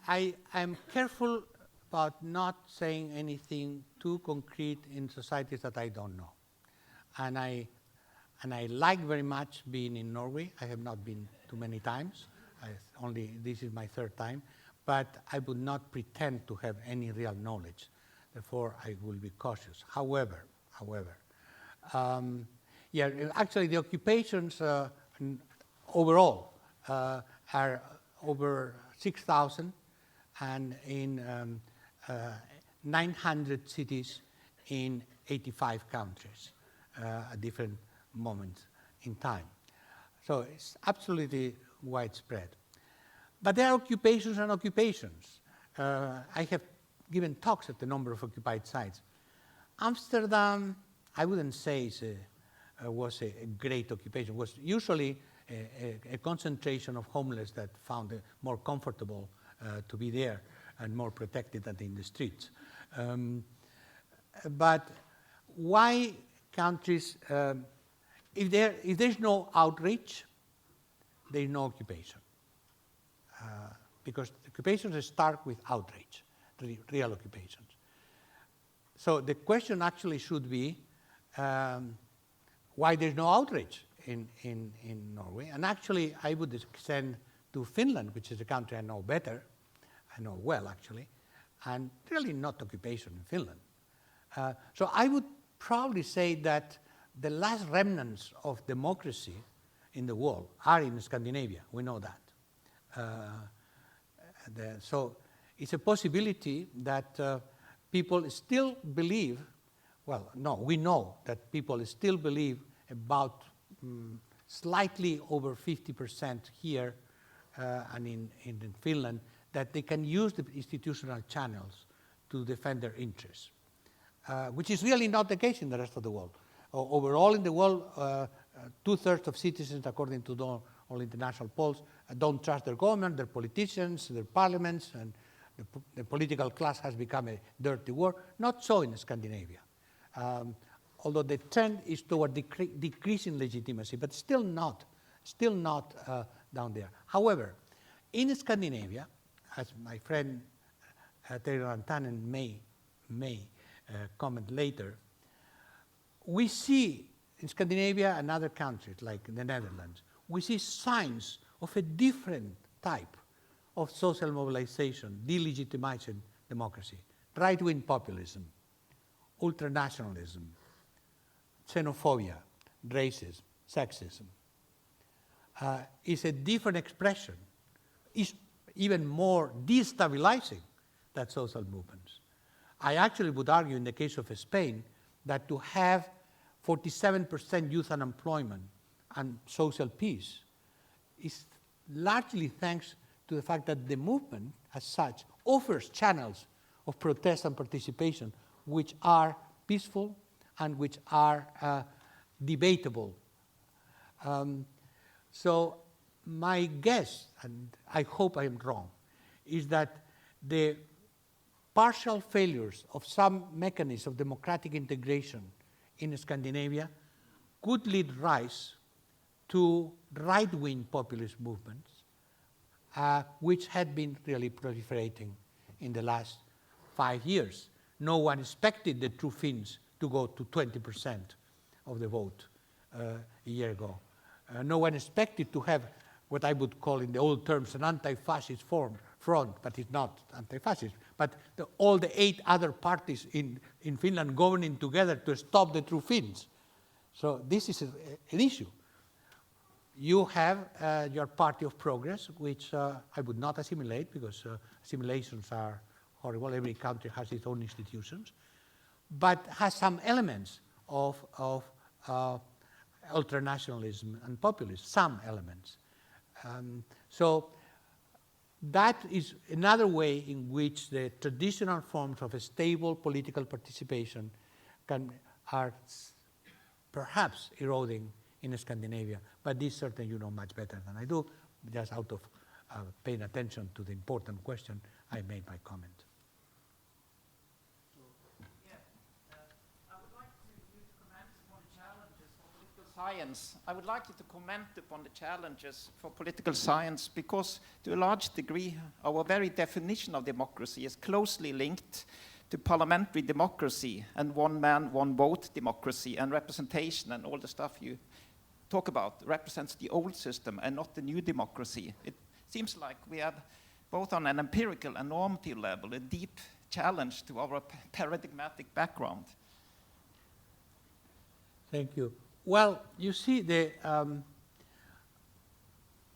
I'm careful about not saying anything too concrete in societies that I don't know. And I like very much being in Norway. I have not been too many times. This is my third time. But I would not pretend to have any real knowledge. Therefore, I will be cautious. However, actually the occupations overall are over 6,000 and in 900 cities in 85 countries at different moments in time. So it's absolutely widespread. But there are occupations and occupations. I have given talks at a number of occupied sites. Amsterdam, I wouldn't say was a great occupation. It was usually a concentration of homeless that found it more comfortable to be there. and more protected than in the streets. But why countries, if there's no outreach, there's no occupation. Because occupations start with outreach, real occupations. So the question actually should be why there's no outreach in Norway. And actually, I would extend to Finland, which is a country I know better, I know well actually, and really not occupation in Finland. So I would probably say that the last remnants of democracy in the world are in Scandinavia. We know that. So it's a possibility that people still believe, well, no, we know that people still believe about slightly over 50% here and in Finland that they can use the institutional channels to defend their interests, which is really not the case in the rest of the world. Overall in the world, 2/3 of citizens, according to all international polls, don't trust their government, their politicians, their parliaments, and the political class has become a dirty word. Not so in Scandinavia. Although the trend is toward decreasing legitimacy, but still not down there. However, in Scandinavia, as my friend Terje Rantanen may comment later, we see in Scandinavia and other countries like the Netherlands, we see signs of a different type of social mobilization, delegitimizing democracy, right-wing populism, ultranationalism, xenophobia, racism, sexism. Is a different expression, is even more destabilizing than social movements. I actually would argue in the case of Spain that to have 47% youth unemployment and social peace is largely thanks to the fact that the movement as such offers channels of protest and participation which are peaceful and which are debatable. So my guess, and I hope I am wrong, is that the partial failures of some mechanisms of democratic integration in Scandinavia could lead rise to right-wing populist movements, which had been really proliferating in the last 5 years. No one expected the true Finns to go to 20% of the vote a year ago. No one expected to have what I would call in the old terms an anti-fascist front, but it's not anti-fascist, but all the 8 other parties in Finland governing together to stop the true Finns. So this is an issue. You have your Party of Progress, which I would not assimilate because assimilations are horrible. Every country has its own institutions, but has some elements of ultranationalism and populism, some elements. So that is another way in which the traditional forms of a stable political participation are perhaps eroding in Scandinavia. But this certainly you know much better than I do. Just out of paying attention to the important question, I made my comment. Science. I would like you to comment upon the challenges for political science because to a large degree our very definition of democracy is closely linked to parliamentary democracy and one man, one vote democracy and representation and all the stuff you talk about represents the old system and not the new democracy. It seems like we have both on an empirical and normative level a deep challenge to our paradigmatic background. Thank you. Well, you see,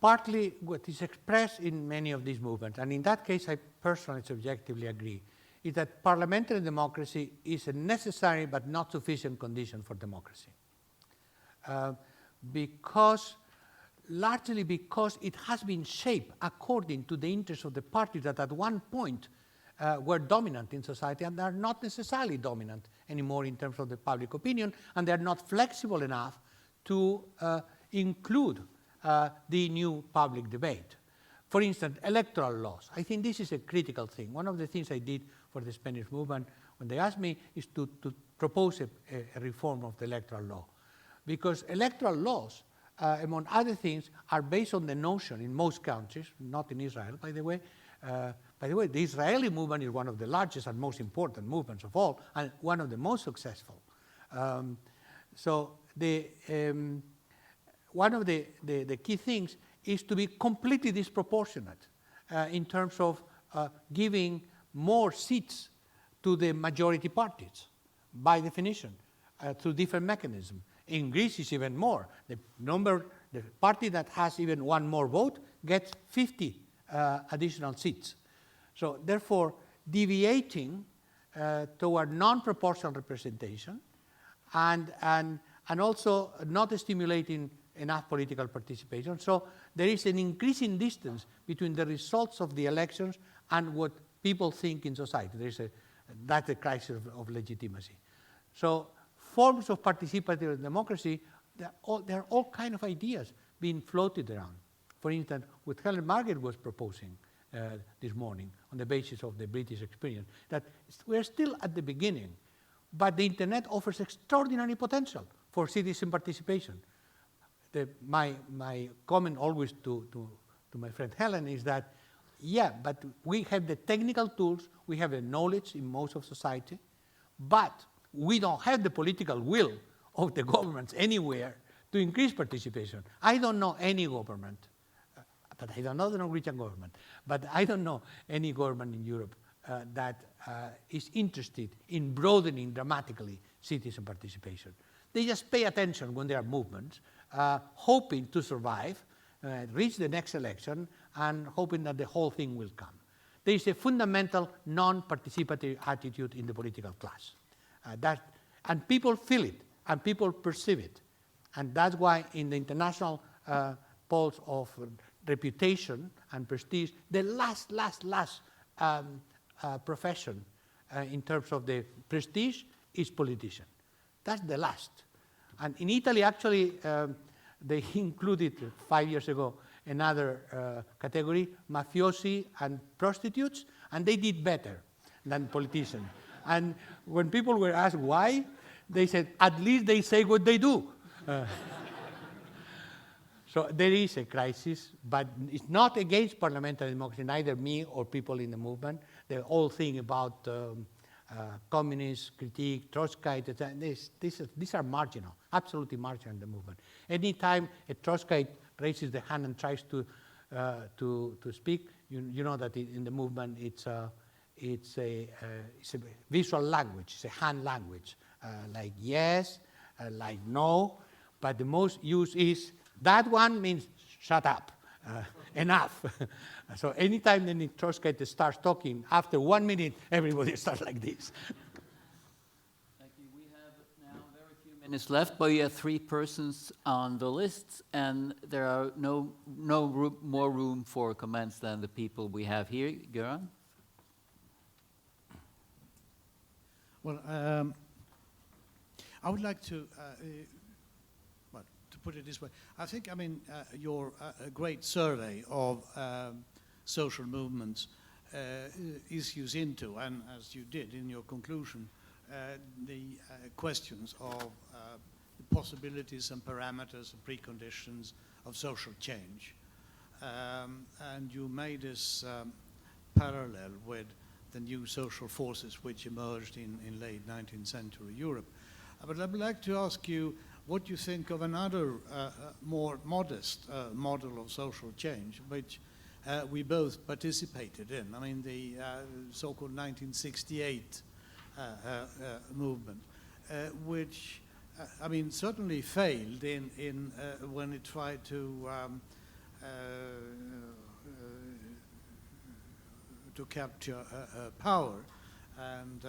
partly what is expressed in many of these movements, and in that case I personally subjectively agree, is that parliamentary democracy is a necessary but not sufficient condition for democracy. Largely because it has been shaped according to the interests of the parties that at one point were dominant in society and are not necessarily dominant anymore in terms of the public opinion, and they're not flexible enough to include the new public debate. For instance, electoral laws. I think this is a critical thing. One of the things I did for the Spanish movement when they asked me is to propose a reform of the electoral law. Because electoral laws, among other things, are based on the notion in most countries, not in Israel, by the way. The Israeli movement is one of the largest and most important movements of all, and one of the most successful. One of the key things is to be completely disproportionate in terms of giving more seats to the majority parties, by definition, through different mechanisms. In Greece, it's even more. The party that has even one more vote gets 50 additional seats. So therefore, deviating toward non-proportional representation and also not stimulating enough political participation. So there is an increasing distance between the results of the elections and what people think in society. That's a crisis of legitimacy. So forms of participatory democracy, there are all kinds of ideas being floated around. For instance, what Helen Margaret was proposing this morning on the basis of the British experience, that we're still at the beginning, but the internet offers extraordinary potential for citizen participation. My comment always to my friend Helen is that, yeah, but we have the technical tools, we have the knowledge in most of society, but we don't have the political will of the governments anywhere to increase participation. I don't know any government, but I don't know the Norwegian government, but I don't know any government in Europe that is interested in broadening dramatically citizen participation. They just pay attention when there are movements, hoping to survive, reach the next election, and hoping that the whole thing will come. There is a fundamental non-participatory attitude in the political class. And people feel it, and people perceive it. And that's why in the international polls of reputation and prestige, the last profession in terms of the prestige is politician. That's the last. And in Italy, actually, they included 5 years ago another category, mafiosi and prostitutes, and they did better than politicians. And when people were asked why, they said, at least they say what they do. So there is a crisis, but it's not against parliamentary democracy, neither me or people in the movement. The whole thing about communist critique, Trotskyite, these are marginal, absolutely marginal in the movement. Anytime a Trotskyite raises the hand and tries to speak, you know that in the movement it's a visual language, it's a hand language, like yes, like no, but the most used is, that one means shut up, enough. So anytime the Trotskyite starts talking, after 1 minute, everybody starts like this. Thank you. We have now very few minutes left, but we have 3 persons on the list, and there are no more room for comments than the people we have here. Göran? Well, I would like to put it this way. I think, your great survey of social movements issues into, and as you did in your conclusion, the questions of the possibilities and parameters and preconditions of social change. And you made this parallel with the new social forces which emerged in late 19th century Europe. But I would like to ask you what you think of another more modest model of social change, which we both participated in. I mean, the so-called 1968 movement, which, certainly failed in when it tried to capture power, and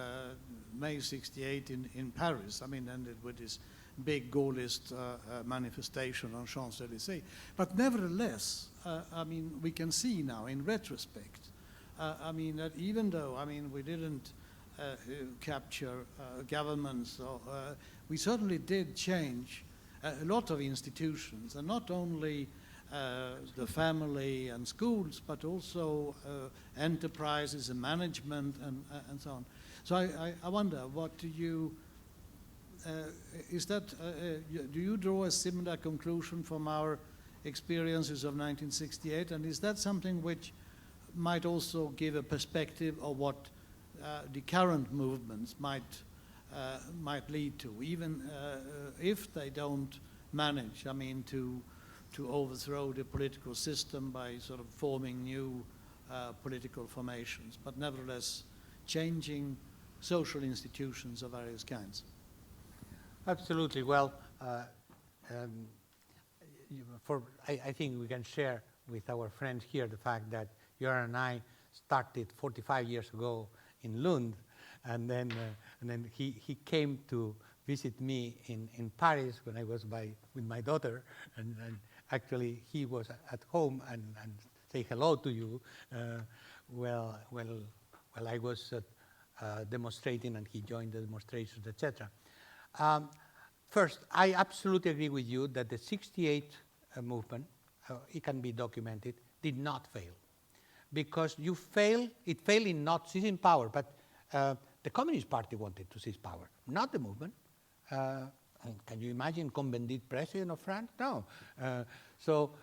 May 68 in Paris, ended with this big Gaullist manifestation on Champs-Élysées. But nevertheless, we can see now in retrospect, that even though, we didn't capture governments, we certainly did change a lot of institutions, and not only the family and schools, but also enterprises and management and so on. So I wonder, what do you, do you draw a similar conclusion from our experiences of 1968, and is that something which might also give a perspective of what the current movements might lead to, even if they don't manage, I mean, to overthrow the political system by sort of forming new political formations, but nevertheless changing social institutions of various kinds? Absolutely. Well, I think we can share with our friends here the fact that Göran and I started 45 years ago in Lund, and then he came to visit me in Paris when I was with my daughter, and actually he was at home and say hello to you. Well, I was demonstrating, and he joined the demonstrations, etc. First, I absolutely agree with you that the 68 movement, it can be documented, did not fail. Because it failed in not seizing power, but the Communist Party wanted to seize power, not the movement. Can you imagine Cohn-Bendit president of France? No. So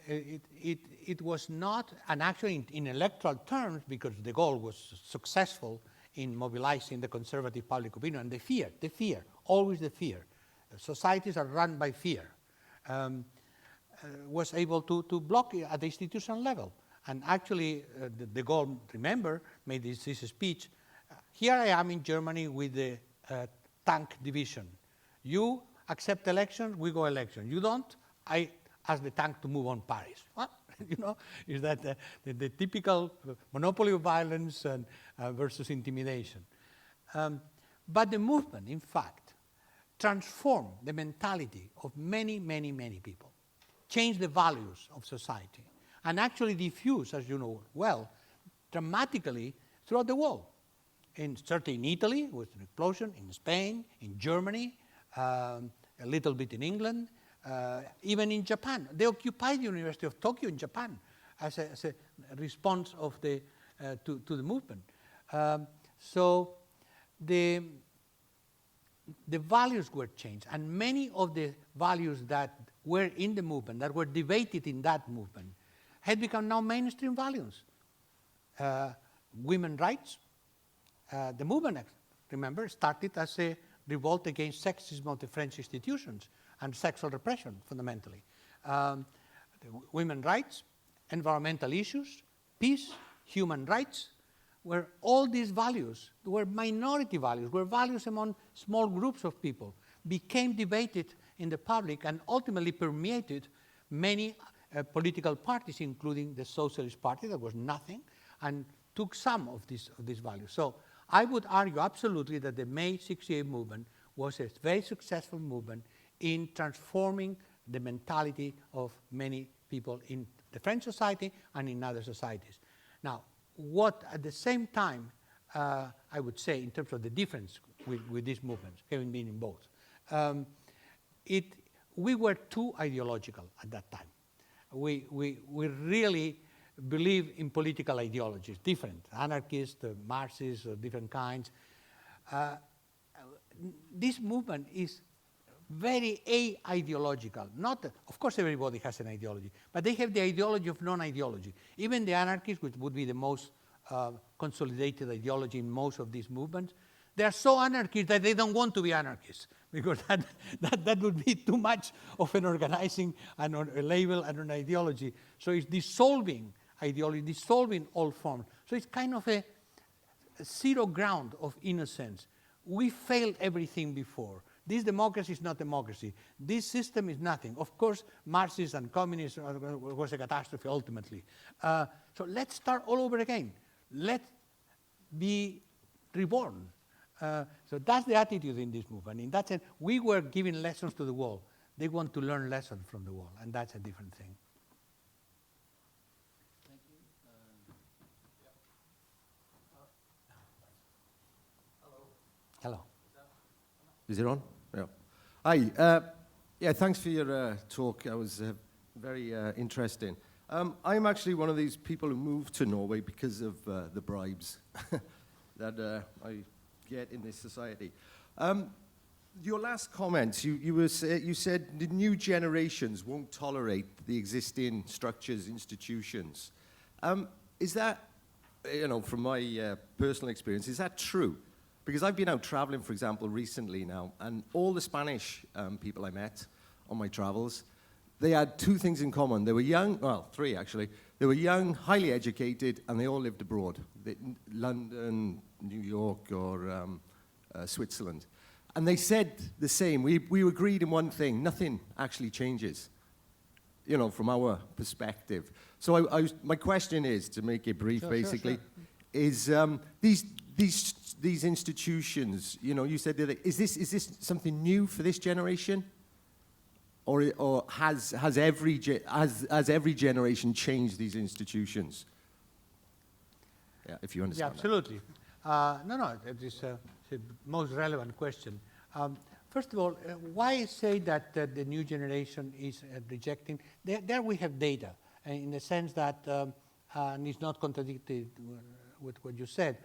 it was not, and actually in electoral terms, because de Gaulle was successful in mobilizing the conservative public opinion, and the fear, always the fear. Societies are run by fear. Was able to block it at the institutional level. And actually, de Gaulle, remember, made this speech. Here I am in Germany with the tank division. You accept elections, we go election. You don't, I ask the tank to move on Paris. What? You know, is that the typical monopoly of violence and, versus intimidation. But the movement, in fact, transformed the mentality of many, many, many people, changed the values of society, and actually diffused, as you know well, dramatically throughout the world. Certainly in Italy, with an explosion, in Spain, in Germany, a little bit in England, even in Japan. They occupied the University of Tokyo in Japan as a response of to the movement. So the values were changed, and many of the values that were in the movement, that were debated in that movement, had become now mainstream values. Women's rights. The movement, remember, started as a revolt against sexism of the French institutions and sexual repression, fundamentally. Women's rights, environmental issues, peace, human rights, where all these values were minority values, were values among small groups of people, became debated in the public and ultimately permeated many political parties, including the Socialist Party, that was nothing, and took some of these values. So I would argue absolutely that the May 68 movement was a very successful movement in transforming the mentality of many people in the French society and in other societies. Now, what at the same time, I would say in terms of the difference with these movements, having been in both, we were too ideological at that time. We really believe in political ideologies, different, anarchists, Marxists, different kinds. This movement is very ideological. Of course, everybody has an ideology, but they have the ideology of non-ideology. Even the anarchists, which would be the most consolidated ideology in most of these movements, they are so anarchist that they don't want to be anarchists, because that would be too much of an organizing and a label and an ideology. So it's dissolving ideology, dissolving all forms. So it's kind of a zero ground of innocence. We failed everything before. This democracy is not democracy. This system is nothing. Of course, Marxists and communists was a catastrophe ultimately. So let's start all over again. Let's be reborn. So that's the attitude in this movement. In that sense, we were giving lessons to the world. They want to learn lessons from the world, and that's a different thing. Thank you. Hello. Is it on? Yeah. Hi. Yeah, thanks for your talk. I was Very interesting. I'm actually one of these people who moved to Norway because of the bribes that I get in this society. Your last comments, you said the new generations won't tolerate the existing structures, institutions. Is that, from my personal experience, is that true? Because I've been out traveling, for example, recently now, and all the Spanish people I met on my travels, they had two things in common. They were young, well, three actually. They were young, highly educated, and they all lived abroad. London, New York, or Switzerland. And they said the same. We agreed in one thing. Nothing actually changes, from our perspective. So my question is, to make it brief, basically, is these institutions, you said that, is this something new for this generation? Or has every generation changed these institutions? Yeah, if you understand. Yeah, absolutely. No, it is the most relevant question. First of all, why say that the new generation is rejecting? There we have data, in the sense that, and it's not contradicted with what you said.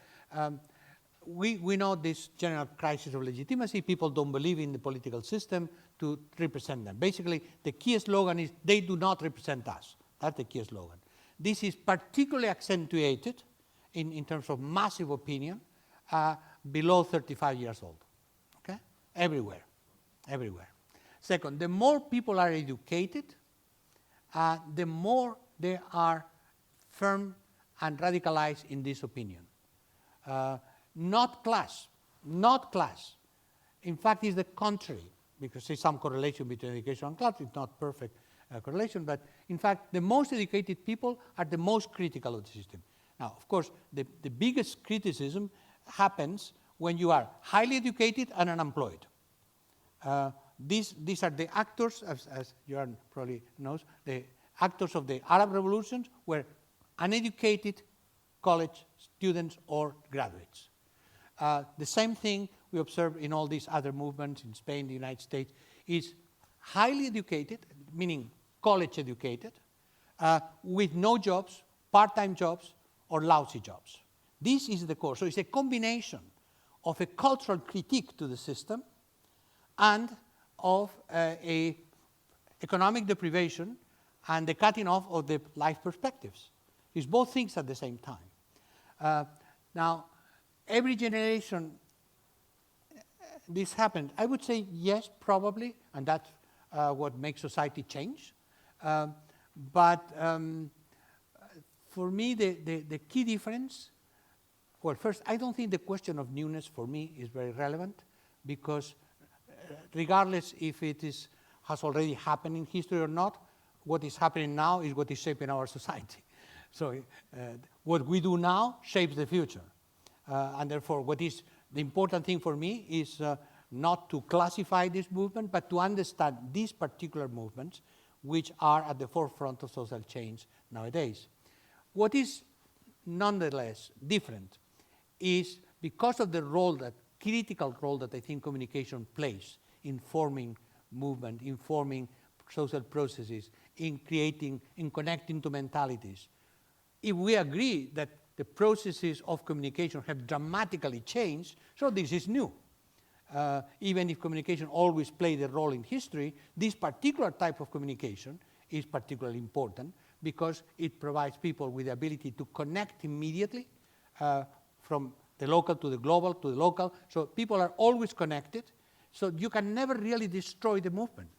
We know this general crisis of legitimacy. People don't believe in the political system to represent them. Basically, the key slogan is, they do not represent us. That's the key slogan. This is particularly accentuated in terms of massive opinion below 35 years old. Okay? Everywhere. Second, the more people are educated, the more they are firm and radicalized in this opinion. Not class. In fact, it's the contrary, because there's some correlation between education and class. It's not perfect correlation, but in fact, the most educated people are the most critical of the system. Now, of course, the biggest criticism happens when you are highly educated and unemployed. These are the actors, as Johan probably knows, the actors of the Arab revolutions were uneducated college students or graduates. The same thing we observe in all these other movements in Spain, the United States, is highly educated, meaning college educated, with no jobs, part-time jobs, or lousy jobs. This is the core. So it's a combination of a cultural critique to the system and of a economic deprivation and the cutting off of the life perspectives. It's both things at the same time. Now, every generation, this happened. I would say yes, probably, and that's what makes society change. But for me, the key difference, well, first, I don't think the question of newness for me is very relevant, because regardless if it has already happened in history or not, what is happening now is what is shaping our society. So what we do now shapes the future. And therefore, what is the important thing for me is not to classify this movement, but to understand these particular movements which are at the forefront of social change nowadays. What is nonetheless different is because of the role, that critical role that I think communication plays in forming movement, in forming social processes, in creating, in connecting to mentalities. If we agree that the processes of communication have dramatically changed, so this is new. Even if communication always played a role in history, this particular type of communication is particularly important because it provides people with the ability to connect immediately from the local to the global to the local. So people are always connected. So you can never really destroy the movement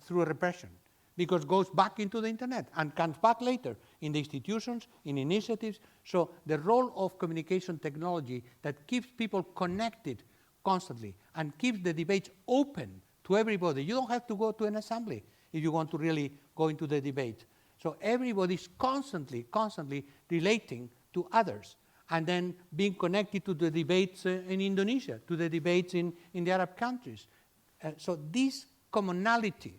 through a repression, because it goes back into the internet and comes back later in the institutions, in initiatives. So the role of communication technology that keeps people connected constantly and keeps the debate open to everybody. You don't have to go to an assembly if you want to really go into the debate. So everybody is constantly relating to others and then being connected to the debates in Indonesia, to the debates in the Arab countries. So this commonality,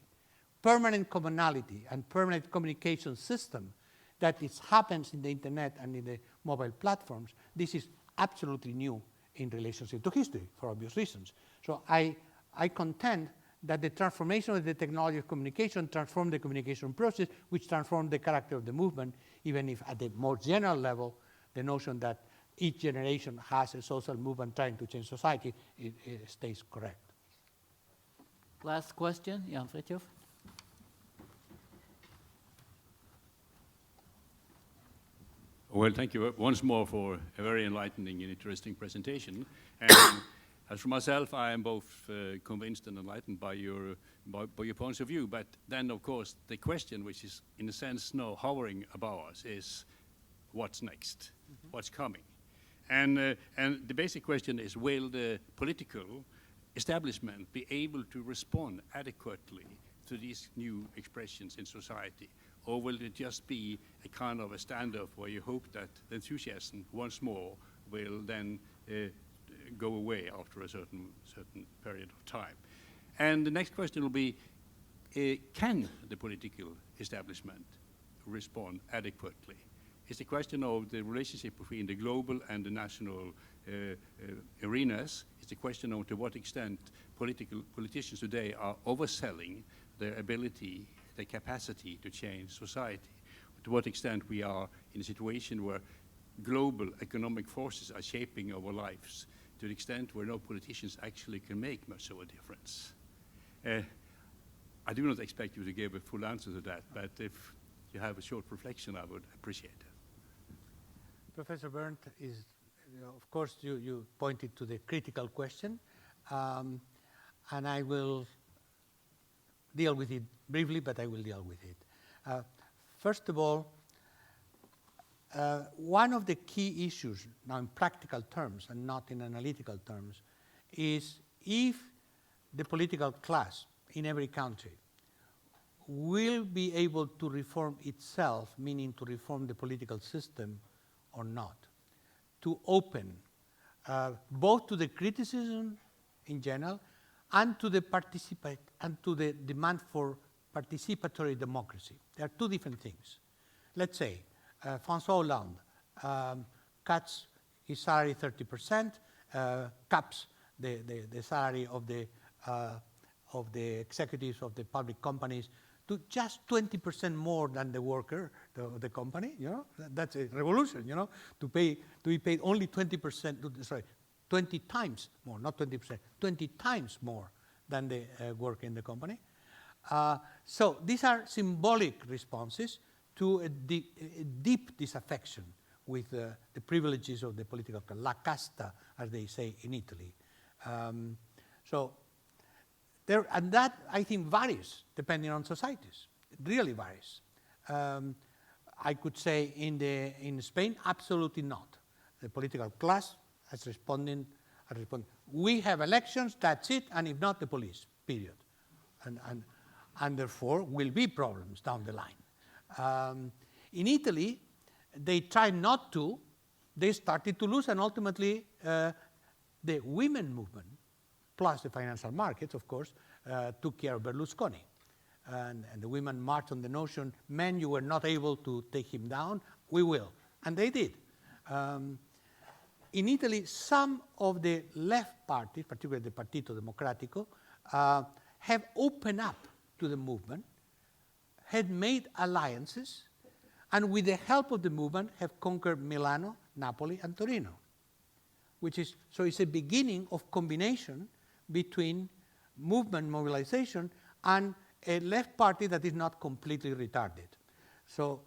permanent commonality and permanent communication system that happens in the internet and in the mobile platforms, this is absolutely new in relationship to history for obvious reasons. So I contend that the transformation of the technology of communication transforms the communication process, which transforms the character of the movement, even if at the more general level, the notion that each generation has a social movement trying to change society, it stays correct. Last question, Jan Fritjof. Well, thank you once more for a very enlightening and interesting presentation. And as for myself, I am both convinced and enlightened by your points of view. But then, of course, the question, which is in a sense now hovering above us, is what's next? Mm-hmm. What's coming? And the basic question is, will the political establishment be able to respond adequately to these new expressions in society? Or will it just be a kind of a standoff where you hope that the enthusiasm once more will then go away after a certain period of time? And the next question will be, can the political establishment respond adequately? It's a question of the relationship between the global and the national arenas. It's a question of to what extent politicians today are overselling their ability, their capacity to change society, to what extent we are in a situation where global economic forces are shaping our lives to the extent where no politicians actually can make much of a difference. I do not expect you to give a full answer to that, but if you have a short reflection, I would appreciate it. Professor Berndt is, of course, you pointed to the critical question, and I will deal with it briefly, but I will deal with it. First of all, one of the key issues, now in practical terms and not in analytical terms, is if the political class in every country will be able to reform itself, meaning to reform the political system or not, to open both to the criticism in general and to the demand for participatory democracy. There are two different things. Let's say François Hollande cuts his salary 30%, caps the salary of the executives of the public companies to just 20% more than the worker, the company. You know, that's a revolution. You know, to be paid only 20%. 20 times more, not 20%, 20 times more than the worker in the company. So these are symbolic responses to a deep disaffection with the privileges of the political class, la casta, as they say in Italy. And that, I think, varies depending on societies. It really varies. I could say in Spain, absolutely not. The political class has responded. We have elections, that's it, and if not, the police, period. And therefore, will be problems down the line. In Italy, they tried not to. They started to lose, and ultimately, the women movement, plus the financial markets, of course, took care of Berlusconi. And the women marched on the notion, men, you were not able to take him down, we will. And they did. In Italy, some of the left parties, particularly the Partito Democratico, have opened up to the movement, had made alliances, and with the help of the movement have conquered Milano, Napoli, and Torino. So it's a beginning of combination between movement mobilization and a left party that is not completely retarded. So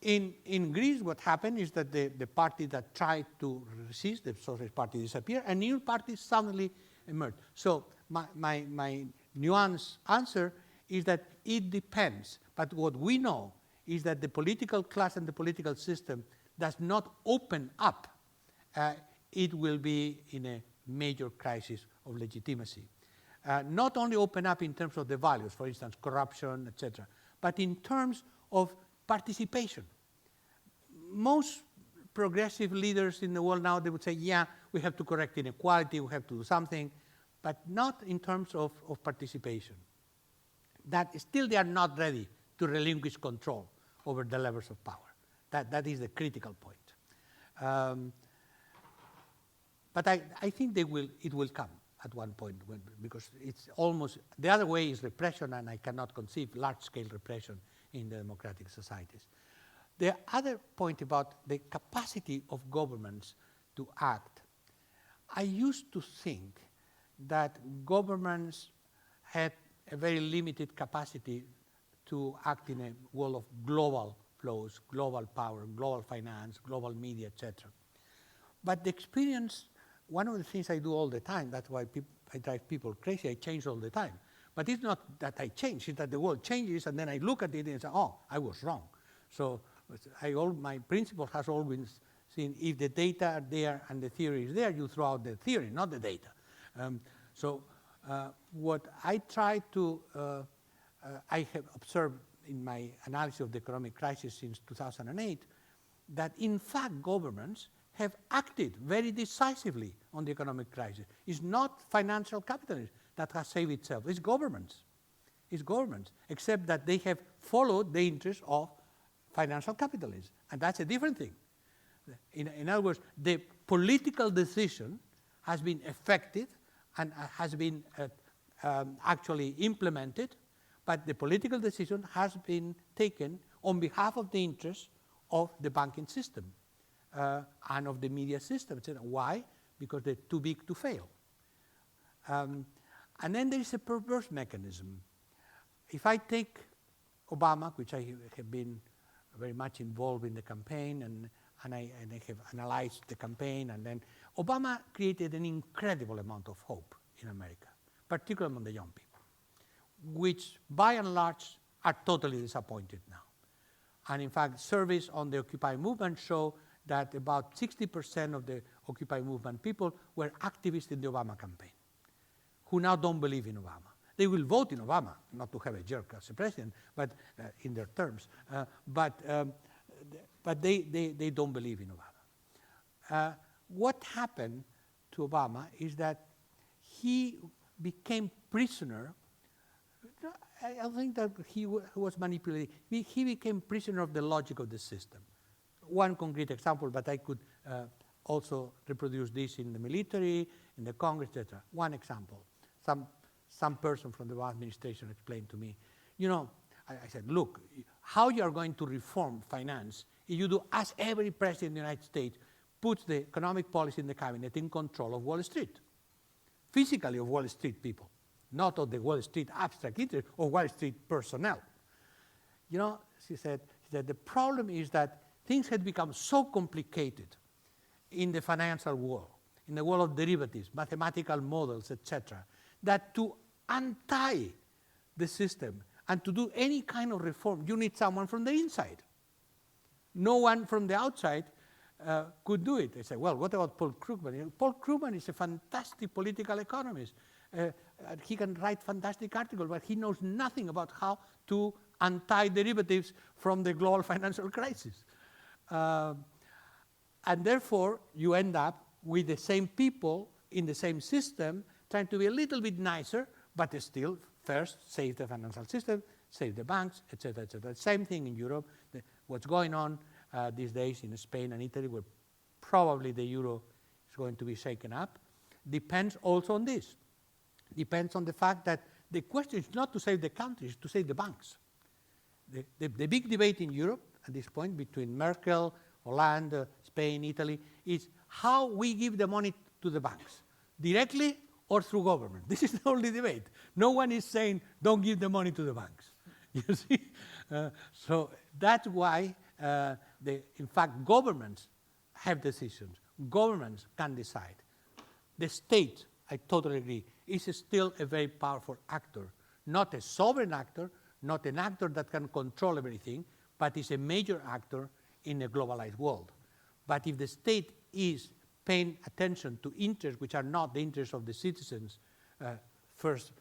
in Greece, what happened is that the party that tried to resist, the Socialist Party, disappeared, and new parties suddenly emerged. So my nuanced answer is that it depends. But what we know is that the political class and the political system does not open up. It will be in a major crisis of legitimacy. Not only open up in terms of the values, for instance, corruption, etc., but in terms of participation. Most progressive leaders in the world now, they would say, yeah, we have to correct inequality, we have to do something, but not in terms of participation. That still they are not ready to relinquish control over the levers of power. That is the critical point. But I think it will come. at one point, because it's almost, the other way is repression, and I cannot conceive large-scale repression in the democratic societies. The other point about the capacity of governments to act, I used to think that governments had a very limited capacity to act in a world of global flows, global power, global finance, global media, etc. But the experience, one of the things I do all the time, that's why I drive people crazy, I change all the time. But it's not that I change, it's that the world changes, and then I look at it and say, oh, I was wrong. So my principle has always seen, if the data are there and the theory is there, you throw out the theory, not the data. What I try to, I have observed in my analysis of the economic crisis since 2008, that in fact governments have acted very decisively on the economic crisis. It's not financial capitalism that has saved itself, it's governments. It's governments, except that they have followed the interests of financial capitalism, and that's a different thing. In other words, the political decision has been effective and has been actually implemented, but the political decision has been taken on behalf of the interests of the banking system and of the media system. Why? Because they're too big to fail. And then there is a perverse mechanism. If I take Obama, which I have been very much involved in the campaign, and I have analyzed the campaign, and then Obama created an incredible amount of hope in America, particularly among the young people, which by and large are totally disappointed now. And in fact, surveys on the Occupy movement show that about 60% of the Occupy movement people were activists in the Obama campaign, who now don't believe in Obama. They will vote in Obama, not to have a jerk as a president, but in their terms. But they don't believe in Obama. What happened to Obama is that he became prisoner. I think that he was manipulated. He became prisoner of the logic of the system. One concrete example, but I could also reproduce this in the military, in the Congress, etc. One example. Some person from the administration explained to me, you know, I said, look, how you are going to reform finance if you do as every president in the United States puts the economic policy in the cabinet in control of Wall Street, physically of Wall Street people, not of the Wall Street abstract interest or Wall Street personnel. You know, she said the problem is that things had become so complicated in the financial world, in the world of derivatives, mathematical models, etc., that to untie the system and to do any kind of reform, you need someone from the inside. No one from the outside could do it. They say, well, what about Paul Krugman? Paul Krugman is a fantastic political economist. He can write fantastic articles, but he knows nothing about how to untie derivatives from the global financial crisis. And therefore, you end up with the same people in the same system trying to be a little bit nicer, but still first save the financial system, save the banks, etc., etc. Same thing in Europe. What's going on these days in Spain and Italy, where probably the euro is going to be shaken up, depends also on this. Depends on the fact that the question is not to save the countries, it's to save the banks. The big debate in Europe at this point between Merkel, Hollande, Spain, Italy, is how we give the money to the banks, directly or through government. This is the only debate. No one is saying, don't give the money to the banks. You see? So that's why, in fact, governments have decisions. Governments can decide. The state, I totally agree, is still a very powerful actor. Not a sovereign actor, not an actor that can control everything, but is a major actor in a globalized world. But if the state is paying attention to interests which are not the interests of the citizens first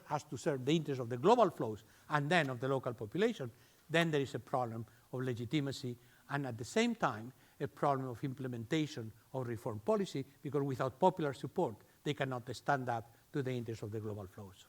has to serve the interests of the global flows and then of the local population, then there is a problem of legitimacy and at the same time a problem of implementation of reform policy, because without popular support they cannot stand up to the interests of the global flows.